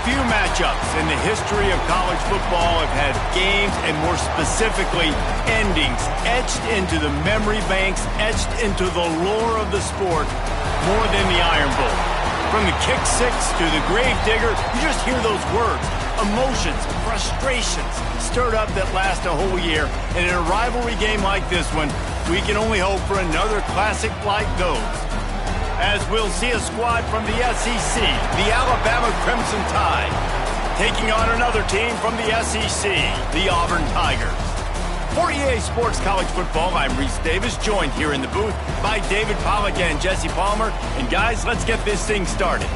Few matchups in the history of college football have had games, and more specifically, endings etched into the memory banks, etched into the lore of the sport, more than the Iron Bowl. From the kick six to the grave digger, you just hear those words. Emotions, frustrations, stirred up that last a whole year. And in a rivalry game like this one, we can only hope for another classic like those. As we'll see a squad from the SEC, the Alabama Crimson Tide, taking on another team from the SEC, the Auburn Tigers. For EA Sports College Football, I'm Reese Davis, joined here in the booth by David Pollack and Jesse Palmer. And guys, let's get this thing started.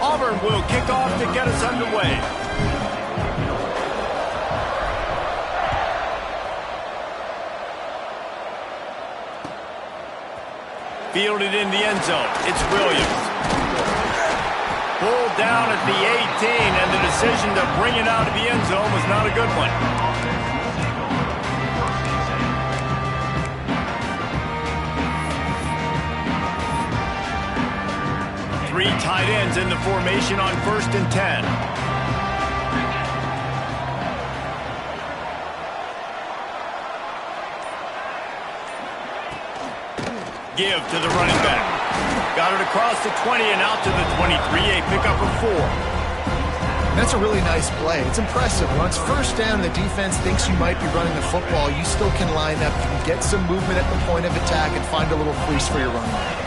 Auburn will kick off to get us underway. Fielded in the end zone. It's Williams. Pulled down at the 18, and the decision to bring it out of the end zone was not a good one. Three tight ends in the formation on 1st and 10. Give to the running back. Got it across the 20 and out to the 23, a pickup of 4. That's a really nice play. It's impressive. Once first down, the defense thinks you might be running the football. You still can line up, you can get some movement at the point of attack and find a little crease for your running back.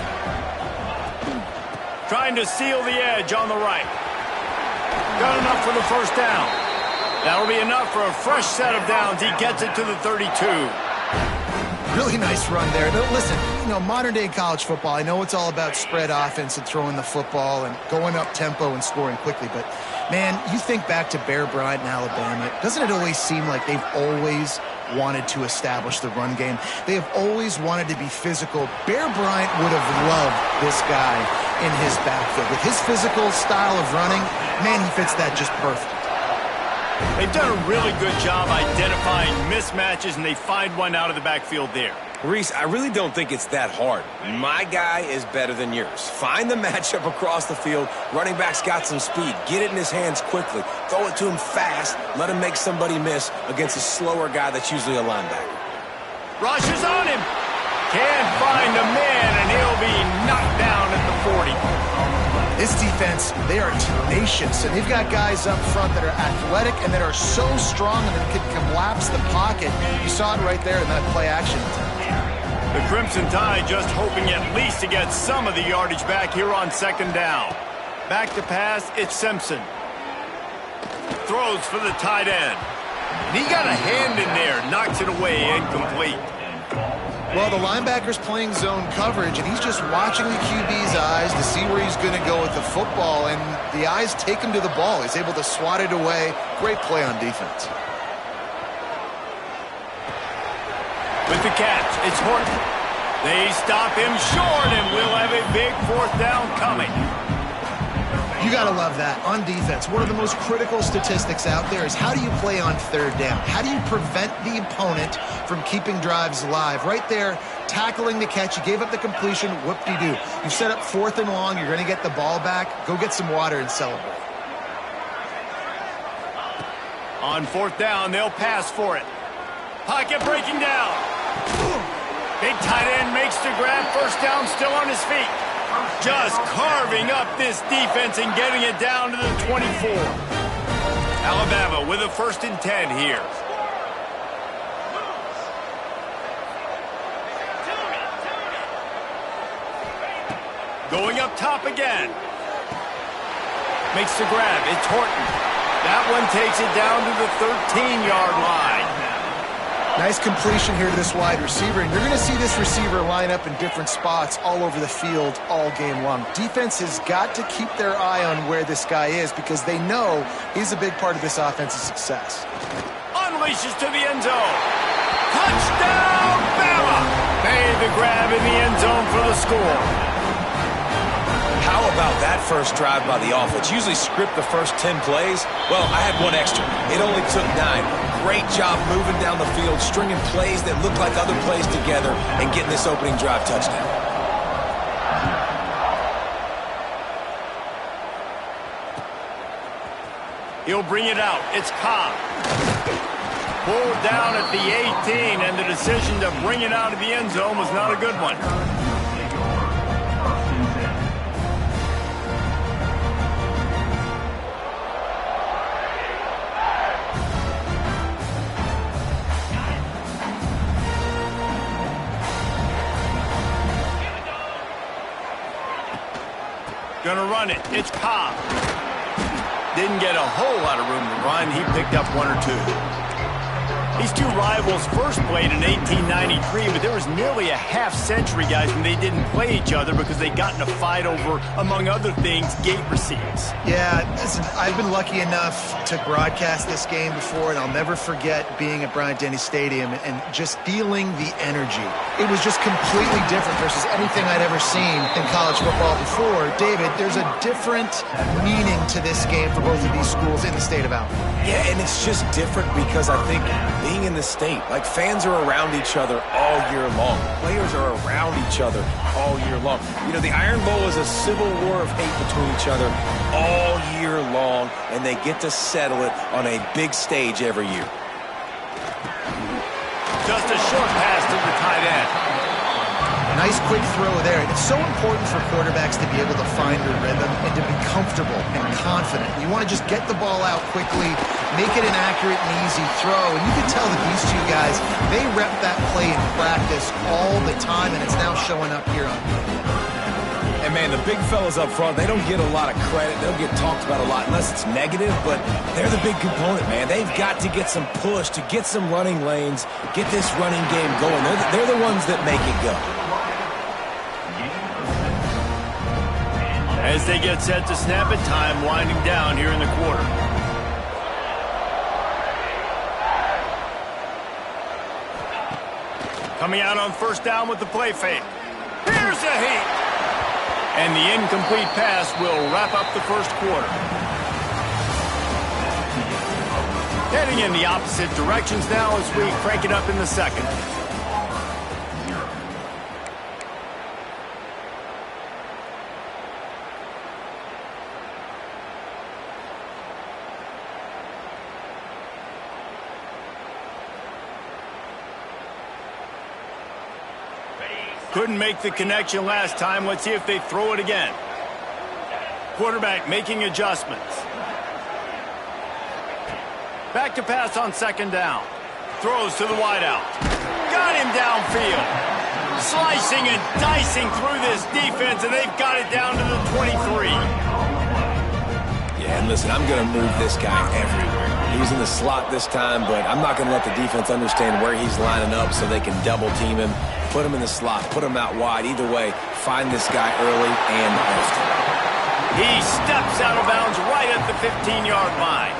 Trying to seal the edge on the right. Got enough for the first down. That'll be enough for a fresh set of downs. He gets it to the 32. Really nice run there. Now, listen, modern-day college football, I know it's all about spread offense and throwing the football and going up tempo and scoring quickly, but, man, you think back to Bear Bryant in Alabama, doesn't it always seem like they've always wanted to establish the run game? They have always wanted to be physical. Bear Bryant would have loved this guy in his backfield. With his physical style of running, man, he fits that just perfect. They've done a really good job identifying mismatches, and they find one out of the backfield there. Reese, I really don't think it's that hard. My guy is better than yours. Find the matchup across the field. Running back's got some speed. Get it in his hands quickly. Throw it to him fast. Let him make somebody miss against a slower guy that's usually a linebacker. Rush is on him. Can't find a man, and he'll be knocked down at the 40. This defense, they are tenacious, and they've got guys up front that are athletic and that are so strong and that can collapse the pocket. You saw it right there in that play action. The Crimson Tide just hoping at least to get some of the yardage back here on 2nd down. Back to pass, it's Simpson. Throws for the tight end. And he got a hand in there, knocks it away, incomplete. Well, the linebacker's playing zone coverage, and he's just watching the QB's eyes to see where he's going to go with the football, and the eyes take him to the ball. He's able to swat it away. Great play on defense. With the catch, it's Horton. They stop him short, and we'll have a big 4th down coming. You got to love that. On defense, one of the most critical statistics out there is how do you play on 3rd down? How do you prevent the opponent from keeping drives alive? Right there, tackling the catch. You gave up the completion. Whoop-de-doo. You set up 4th and long. You're going to get the ball back. Go get some water and celebrate. On 4th down, they'll pass for it. Pocket breaking down. Big tight end makes the grab. 1st down, still on his feet. Just carving up this defense and getting it down to the 24. Alabama with a 1st and 10 here. Going up top again. Makes the grab. It's Horton. That one takes it down to the 13-yard line. Nice completion here to this wide receiver, and you're going to see this receiver line up in different spots all over the field all game long. Defense has got to keep their eye on where this guy is because they know he's a big part of this offense's success. Unleashes to the end zone. Touchdown, Bama! Made the grab in the end zone for the score. How about that first drive by the offense? Usually script the first 10 plays. Well, I had one extra. It only took 9. Great job moving down the field, stringing plays that look like other plays together, and getting this opening drive touchdown. He'll bring it out. It's Ncaa. Pulled down at the 18, and the decision to bring it out of the end zone was not a good one. Gonna run it. It's Ncaa. Didn't get a whole lot of room to run. He picked up 1 or 2. These two rivals first played in 1893, but there was nearly a half-century, guys, when they didn't play each other because they got in a fight over, among other things, gate receipts. Yeah, listen, I've been lucky enough to broadcast this game before, and I'll never forget being at Bryant-Denny Stadium and just feeling the energy. It was just completely different versus anything I'd ever seen in college football before. David, there's a different meaning to this game for both of these schools in the state of Alabama. Yeah, and it's just different because I think being in the state, like fans are around each other all year long. Players are around each other all year long. You know, the Iron Bowl is a civil war of hate between each other all year long, and they get to settle it on a big stage every year. Just a short pass to the tight end. Nice quick throw there. It's so important for quarterbacks to be able to find their rhythm and to be comfortable and confident. You want to just get the ball out quickly, make it an accurate and easy throw. And you can tell that these two guys, they rep that play in practice all the time, and it's now showing up here on video. And, man, the big fellas up front, they don't get a lot of credit. They don't get talked about a lot unless it's negative, but they're the big component, man. They've got to get some push, to get some running lanes, get this running game going. They're the ones that make it go. As they get set to snap it, time winding down here in the quarter. Coming out on first down with the play fake. Here's a heat. And the incomplete pass will wrap up the first quarter. Heading in the opposite directions now as we crank it up in the second. Couldn't make the connection last time. Let's see if they throw it again. Quarterback making adjustments. Back to pass on second down. Throws to the wideout. Got him downfield. Slicing and dicing through this defense, and they've got it down to the 23. Yeah, and listen, I'm going to move this guy everywhere. He's in the slot this time, but I'm not going to let the defense understand where he's lining up so they can double team him. Put him in the slot, put him out wide. Either way, find this guy early and often. He steps out of bounds right at the 15-yard line.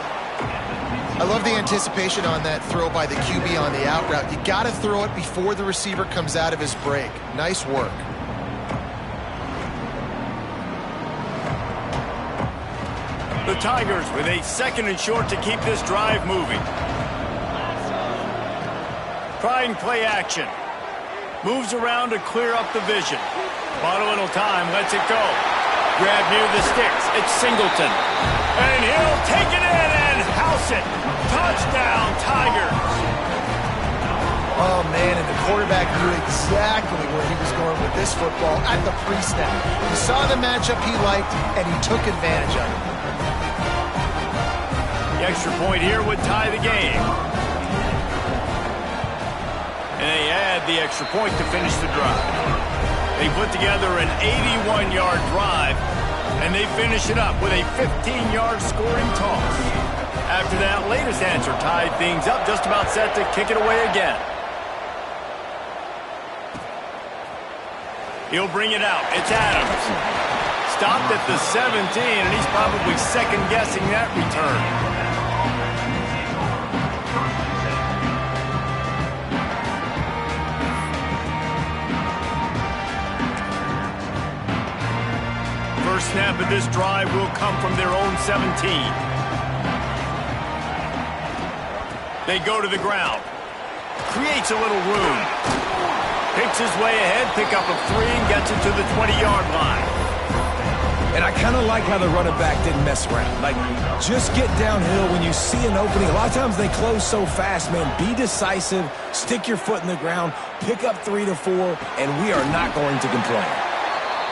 I love the anticipation on that throw by the QB on the out route. You got to throw it before the receiver comes out of his break. Nice work. The Tigers with a second and short to keep this drive moving. Trying play action. Moves around to clear up the vision. Bought a little time, lets it go. Grab near the sticks. It's Singleton. And he'll take it in and house it. Touchdown, Tigers. Oh, man, and the quarterback knew exactly where he was going with this football at the pre-snap. He saw the matchup he liked, and he took advantage of it. The extra point here would tie the game. And they add the extra point to finish the drive. They put together an 81-yard drive, and they finish it up with a 15-yard scoring toss. After that latest answer tied things up, just about set to kick it away again. He'll bring it out. It's Adams. Stopped at the 17, and he's probably second-guessing that return. half of this drive will come from their own 17. They go to the ground. Creates a little room. Picks his way ahead, pick up a 3, and gets it to the 20-yard line. And I kind of like how the running back didn't mess around. Like, just get downhill when you see an opening. A lot of times they close so fast, man. Be decisive, stick your foot in the ground, pick up 3 to 4, and we are not going to complain.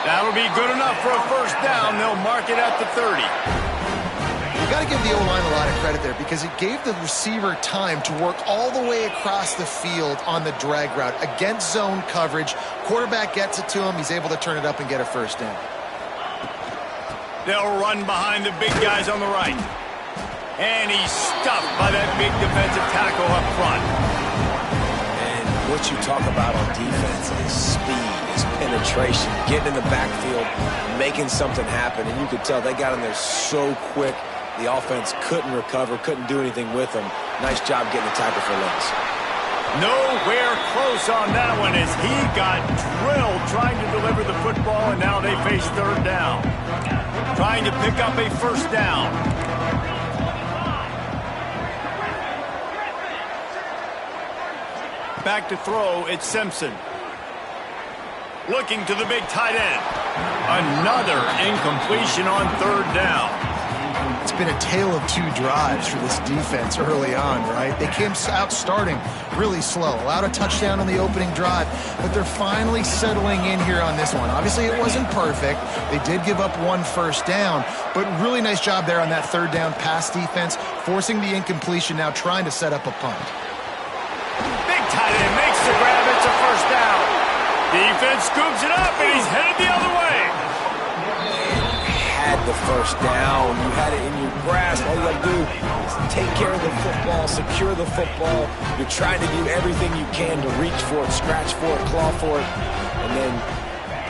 That'll be good enough for a first down. They'll mark it at the 30. You got to give the O-line a lot of credit there because it gave the receiver time to work all the way across the field on the drag route against zone coverage. Quarterback gets it to him. He's able to turn it up and get a first down. They'll run behind the big guys on the right. And he's stuffed by that big defensive tackle up front. And what you talk about on defense is speed, is penetration, getting in the backfield, making something happen. And you could tell they got in there so quick. The offense couldn't recover, couldn't do anything with them. Nice job getting the tackle for loss. Nowhere close on that one as he got drilled trying to deliver the football, and now they face third down. Trying to pick up a first down. Back to throw, it's Simpson. Looking to the big tight end. Another incompletion on third down. It's been a tale of 2 drives for this defense early on, right? They came out starting really slow, allowed a touchdown on the opening drive, but they're finally settling in here on this one. Obviously, it wasn't perfect. They did give up 1 first down, but really nice job there on that third down pass defense, forcing the incompletion, now trying to set up a punt. Big tight end makes the grab. It's a first down. Defense scoops it up, and he's headed the other way. Had the first down. You had it in your grasp. All you got to do is take care of the football, secure the football. You're trying to do everything you can to reach for it, scratch for it, claw for it, and then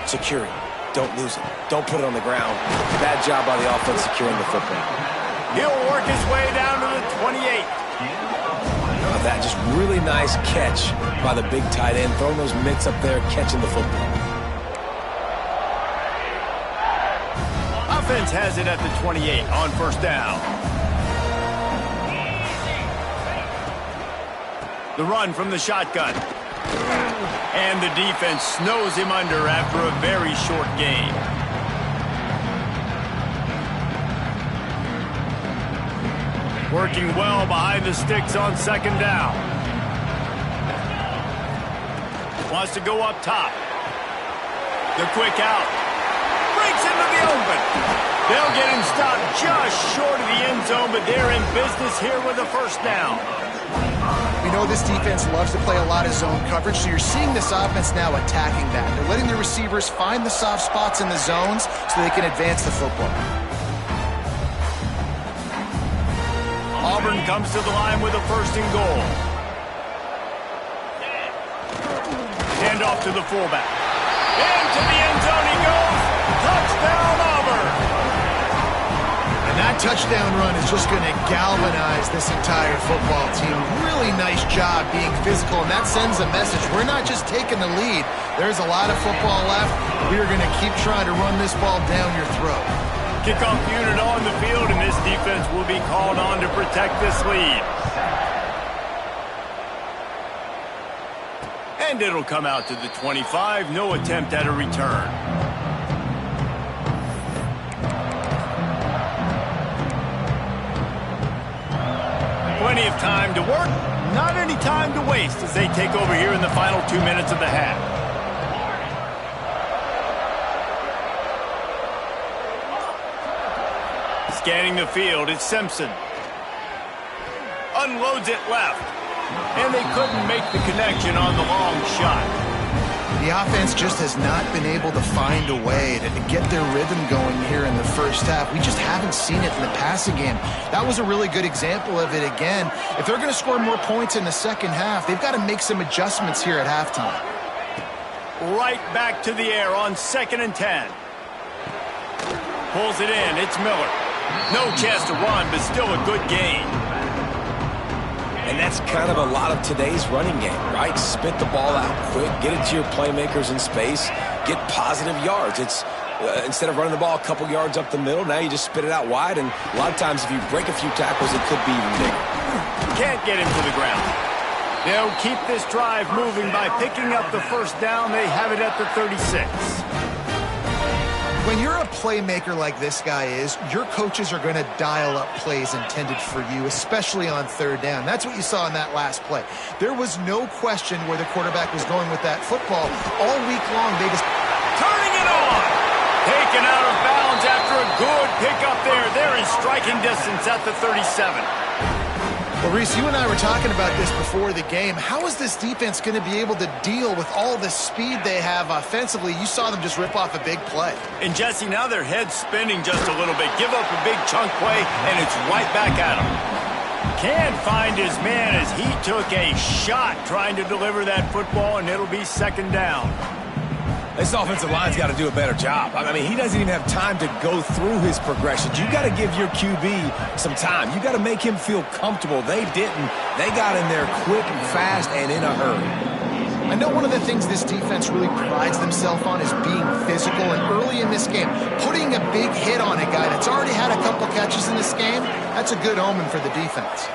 secure it. Don't lose it. Don't put it on the ground. Bad job by the offense securing the football. He'll work his way down to the 28. That just really nice catch by the big tight end, throwing those mitts up there, catching the football. Offense has it at the 28 on first down. The run from the shotgun. And the defense snows him under after a very short game. Working well behind the sticks on second down. Wants to go up top. The quick out. Breaks into the open. They'll get him stopped just short of the end zone, but they're in business here with a first down. We know this defense loves to play a lot of zone coverage, so you're seeing this offense now attacking that. They're letting the receivers find the soft spots in the zones so they can advance the football. Auburn comes to the line with a first and goal. Hand off to the fullback. Into the end zone he goes. Touchdown, Auburn. And that touchdown run is just going to galvanize this entire football team. Really nice job being physical, and that sends a message. We're not just taking the lead. There's a lot of football left. We are going to keep trying to run this ball down your throat. Kickoff unit on the field, and this defense will be called on to protect this lead. And it'll come out to the 25. No attempt at a return. Plenty of time to work, not any time to waste as they take over here in the final 2 minutes of the half. Scanning the field, it's Simpson. Unloads it left. And they couldn't make the connection on the long shot. The offense just has not been able to find a way to get their rhythm going here in the first half. We just haven't seen it in the passing game. That was a really good example of it again. If they're going to score more points in the second half, they've got to make some adjustments here at halftime. Right back to the air on 2nd and 10. Pulls it in, it's Miller. No chance to run, but still a good gain. And that's kind of a lot of today's running game, right? Spit the ball out quick, get it to your playmakers in space, get positive yards. It's Instead of running the ball a couple yards up the middle, now you just spit it out wide, and a lot of times if you break a few tackles, it could be even bigger. Can't get him to the ground. They'll keep this drive moving by picking up the first down. They have it at the 36. When you're a playmaker like this guy is, your coaches are going to dial up plays intended for you, especially on third down. That's what you saw in that last play. There was no question where the quarterback was going with that football. All week long, they just... Turning it on! Taken out of bounds after a good pickup there. They're in striking distance at the 37. Well, Reese, you and I were talking about this before the game. How is this defense going to be able to deal with all the speed they have offensively? You saw them just rip off a big play. And, Jesse, now their head's spinning just a little bit. Give up a big chunk play, and it's right back at him. Can't find his man as he took a shot trying to deliver that football, and it'll be second down. This offensive line's got to do a better job. I mean, he doesn't even have time to go through his progressions. You got to give your QB some time. You got to make him feel comfortable. They didn't. They got in there quick and fast and in a hurry. I know one of the things this defense really prides themselves on is being physical, and early in this game, putting a big hit on a guy that's already had a couple catches in this game, that's a good omen for the defense.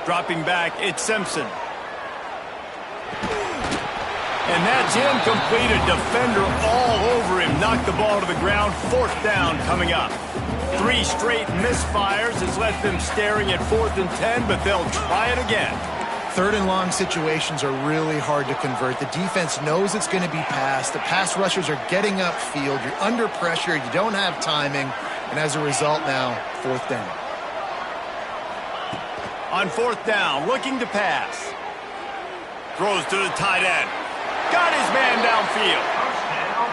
Dropping back, it's Simpson. And that's incomplete. A defender all over him. Knocked the ball to the ground. Fourth down coming up. 3 straight misfires has left them staring at 4th and 10, but they'll try it again. Third and long situations are really hard to convert. The defense knows it's going to be passed. The pass rushers are getting upfield. You're under pressure. You don't have timing. And as a result now, 4th down. On 4th down, looking to pass. Throws to the tight end. Got his man downfield.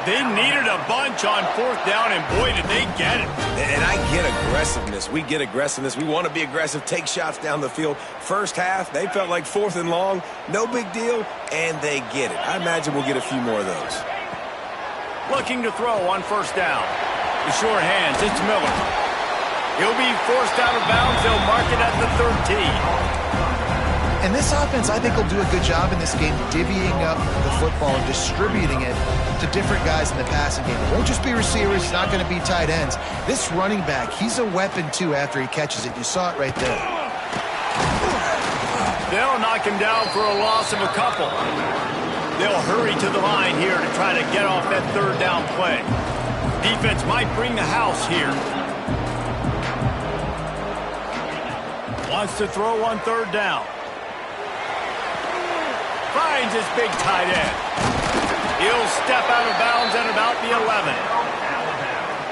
They needed a bunch on 4th down, and boy, did they get it. And I get aggressiveness. We get aggressiveness. We want to be aggressive, take shots down the field. First half, they felt like 4th and long. No big deal, and they get it. I imagine we'll get a few more of those. Looking to throw on 1st down. The short hands, it's Miller. He'll be forced out of bounds. They'll mark it at the 13. And this offense, I think, will do a good job in this game divvying up the football and distributing it to different guys in the passing game. It won't just be receivers. It's not going to be tight ends. This running back, he's a weapon, too, after he catches it. You saw it right there. They'll knock him down for a loss of a couple. They'll hurry to the line here to try to get off that 3rd down play. Defense might bring the house here. Wants to throw on 3rd down. Finds his big tight end. He'll step out of bounds at about the 11.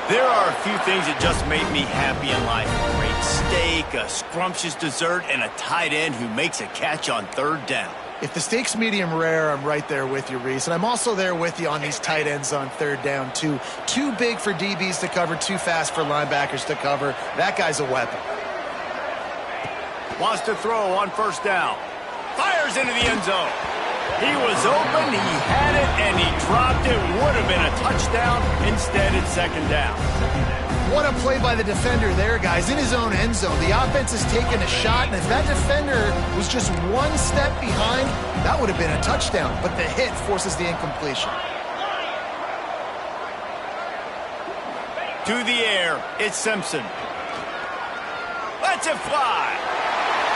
There are a few things that just make me happy in life. A great steak, a scrumptious dessert, and a tight end who makes a catch on 3rd down. If the steak's medium rare, I'm right there with you, Reese. And I'm also there with you on these tight ends on 3rd down, too. Too big for DBs to cover, too fast for linebackers to cover. That guy's a weapon. Wants to throw on 1st down. Fires into the end zone. He was open, he had it, and he dropped it. Would have been a touchdown. Instead, it's 2nd down. What a play by the defender there, guys. In his own end zone. The offense has taken a shot, and if that defender was just one step behind, that would have been a touchdown. But the hit forces the incompletion. To the air, it's Simpson. Lets it fly.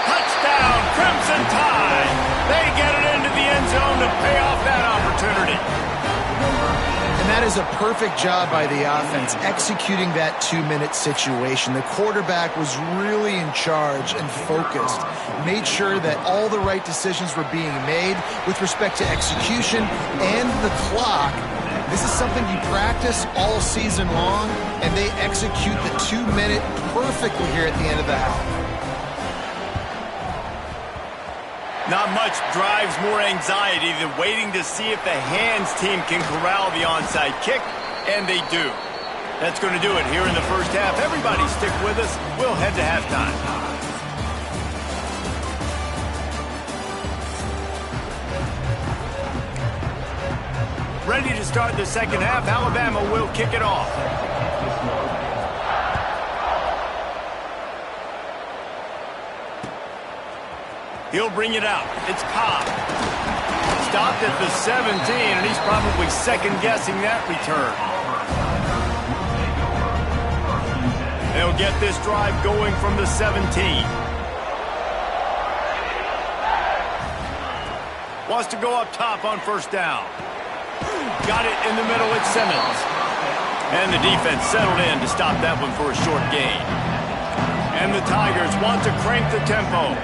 Touchdown, Crimson Tide. They get it into the end zone to pay off that opportunity. And that is a perfect job by the offense, executing that 2-minute situation. The quarterback was really in charge and focused, made sure that all the right decisions were being made with respect to execution and the clock. This is something you practice all season long, and they execute the 2-minute perfectly here at the end of the half. Not much drives more anxiety than waiting to see if the hands team can corral the onside kick, and they do. That's going to do it here in the first half. Everybody stick with us. We'll head to halftime. Ready to start the second half. Alabama will kick it off. He'll bring it out. It's Ncaa. Stopped at the 17, and he's probably second-guessing that return. They'll get this drive going from the 17. Wants to go up top on first down. Got it in the middle. It's Simmons. And the defense settled in to stop that one for a short gain. And the Tigers want to crank the tempo.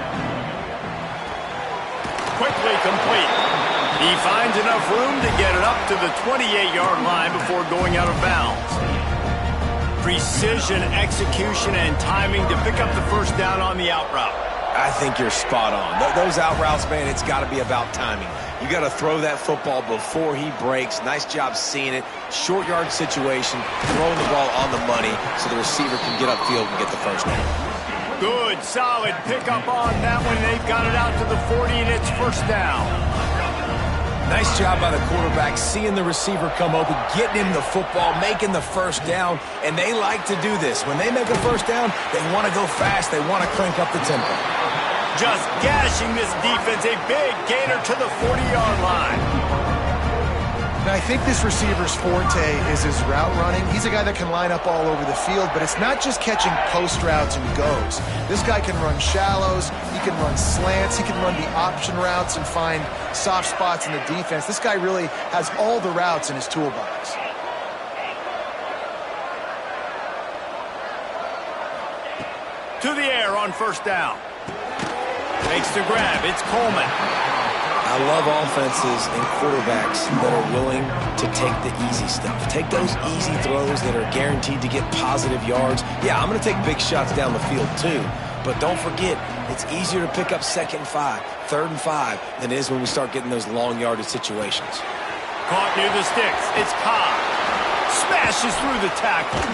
Quickly complete. He finds enough room to get it up to the 28-yard line before going out of bounds. Precision, execution, and timing to pick up the first down on the out route. I think you're spot on. Those out routes, man, it's got to be about timing. You got to throw that football before he breaks. Nice job seeing it. Short yard situation, throwing the ball on the money so the receiver can get upfield and get the first down. Good, solid pickup on that one. They've got it out to the 40, and it's first down. Nice job by the quarterback, seeing the receiver come open, getting him the football, making the first down, and they like to do this. When they make a first down, they want to go fast. They want to crank up the tempo. Just gashing this defense, a big gainer to the 40-yard line. Now, I think this receiver's forte is his route running. He's a guy that can line up all over the field, but it's not just catching post routes and goes. This guy can run shallows, he can run slants, he can run the option routes and find soft spots in the defense. This guy really has all the routes in his toolbox. To the air on first down. Makes the grab. It's Coleman. I love offenses and quarterbacks that are willing to take the easy stuff. Take those easy throws that are guaranteed to get positive yards. Yeah, I'm going to take big shots down the field too. But don't forget, it's easier to pick up 2nd and 5, 3rd and 5 than it is when we start getting those long yardage situations. Caught near the sticks. It's Ncaa. Smashes through the tackle.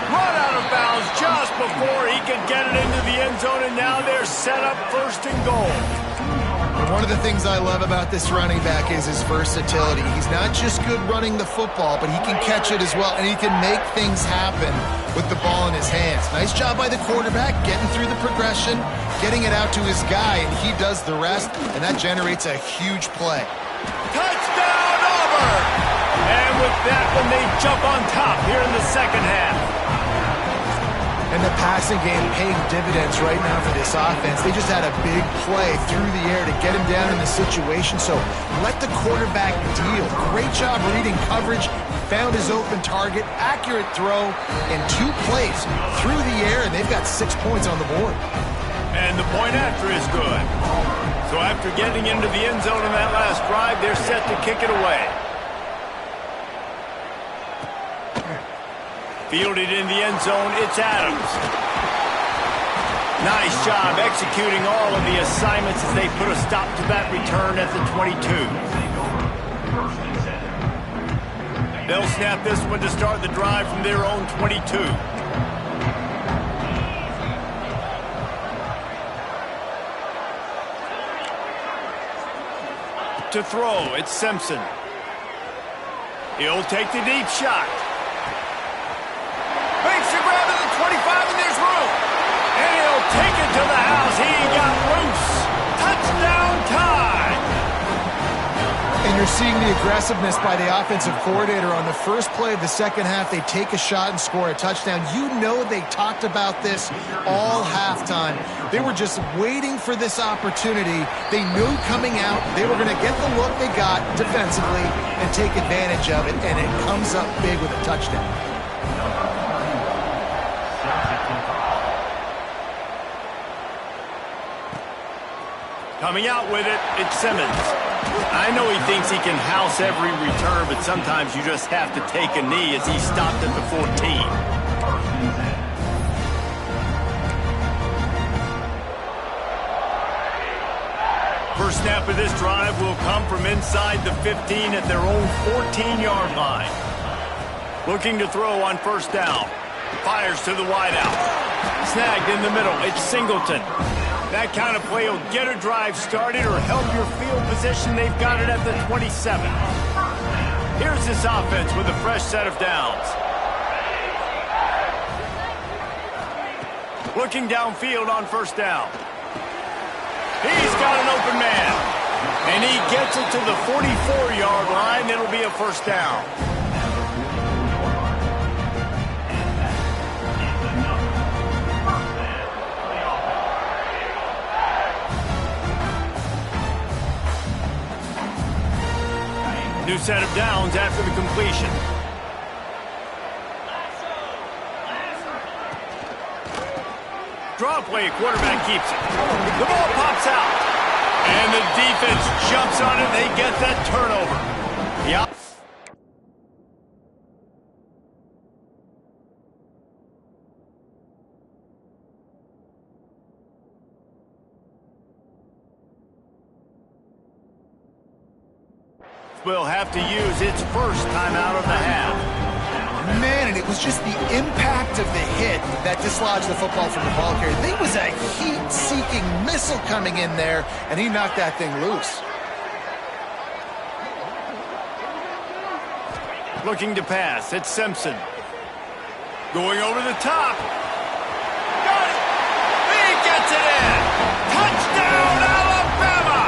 Run out of bounds just before he could get it into the end zone, and now they're set up 1st and goal. One of the things I love about this running back is his versatility. He's not just good running the football, but he can catch it as well, and he can make things happen with the ball in his hands. Nice job by the quarterback, getting through the progression, getting it out to his guy, and he does the rest, and that generates a huge play. Touchdown, Auburn! And with that one, they jump on top here in the second half. And the passing game paying dividends right now for this offense. They just had a big play through the air to get him down in the situation. So let the quarterback deal. Great job reading coverage. Found his open target. Accurate throw. And 2 plays through the air. And they've got 6 points on the board. And the point after is good. So after getting into the end zone in that last drive, they're set to kick it away. Fielded in the end zone, it's Adams. Nice job executing all of the assignments as they put a stop to that return at the 22. They'll snap this one to start the drive from their own 22. To throw, it's Simpson. He'll take the deep shot. Makes the grab at the 25, and there's room. And he'll take it to the house. He got loose. Touchdown time. And you're seeing the aggressiveness by the offensive coordinator on the first play of the second half. They take a shot and score a touchdown. You know they talked about this all halftime. They were just waiting for this opportunity. They knew coming out they were going to get the look they got defensively and take advantage of it, and it comes up big with a touchdown. Coming out with it, it's Simmons. I know he thinks he can house every return, but sometimes you just have to take a knee as he stopped at the 14. First snap of this drive will come from inside the 15 at their own 14-yard line. Looking to throw on first down. Fires to the wideout. Snagged in the middle, it's Singleton. That kind of play will get a drive started or help your field position. They've got it at the 27. Here's this offense with a fresh set of downs. Looking downfield on first down. He's got an open man. And he gets it to the 44-yard line. It'll be a first down. 1 New set of downs after the completion. Draw play, quarterback keeps it. The ball pops out. And the defense jumps on it. They get that turnover. Yeah. Will have to use its first timeout of the half. Man, and it was just the impact of the hit that dislodged the football from the ball carrier. There was a heat-seeking missile coming in there, and he knocked that thing loose. Looking to pass, it's Simpson. Going over the top. Got it! He gets it in! Touchdown, Alabama!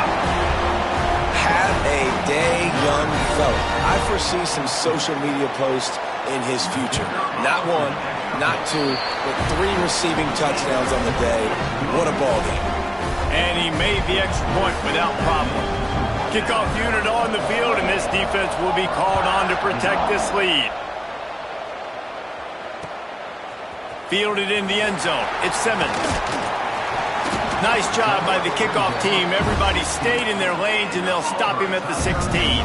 Have a day, young fella. I foresee some social media posts in his future. Not one, not two, but 3 receiving touchdowns on the day. What a ball game. And he made the extra point without problem. Kickoff unit on the field, and this defense will be called on to protect this lead. Fielded in the end zone. It's Simmons. Nice job by the kickoff team. Everybody stayed in their lanes, and they'll stop him at the 16.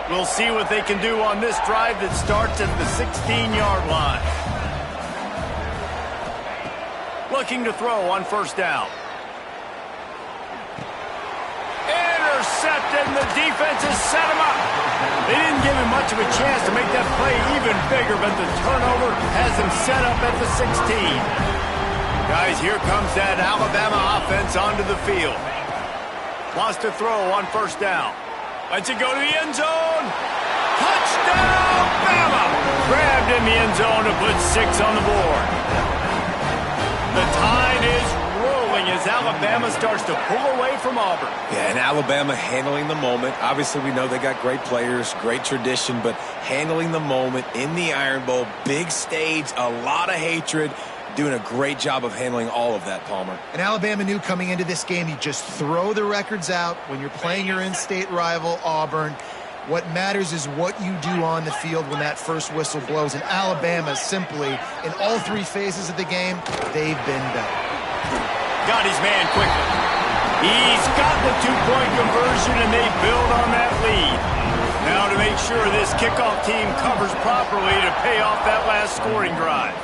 We'll see what they can do on this drive that starts at the 16-yard line. Looking to throw on first down. Intercepted, and the defense has set him up. They didn't give him much of a chance to make that play even bigger, but the turnover has him set up at the 16. Guys, here comes that Alabama offense onto the field. Lost to throw on first down. Lets it go to the end zone. Touchdown, Bama! Grabbed in the end zone to put 6 on the board. The tide is rolling as Alabama starts to pull away from Auburn. Yeah, and Alabama handling the moment. Obviously, we know they got great players, great tradition, but handling the moment in the Iron Bowl, big stage, a lot of hatred, doing a great job of handling all of that, Palmer. And Alabama knew coming into this game, you just throw the records out when you're playing your in-state rival, Auburn. What matters is what you do on the field when that first whistle blows. And Alabama simply, in all 3 phases of the game, they've been better. Got his man quickly. He's got the 2-point conversion, and they build on that lead. Now to make sure this kickoff team covers properly to pay off that last scoring drive.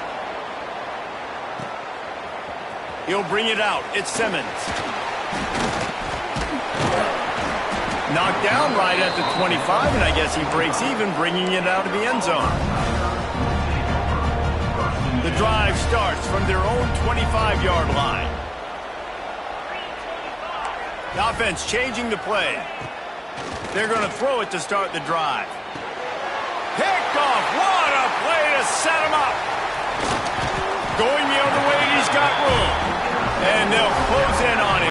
He'll bring it out. It's Simmons. Knocked down right at the 25, and I guess he breaks even, bringing it out of the end zone. The drive starts from their own 25-yard line. The offense changing the play. They're going to throw it to start the drive. Picked off. What a play to set him up. Going the other way, he's got room. And they'll close in on him.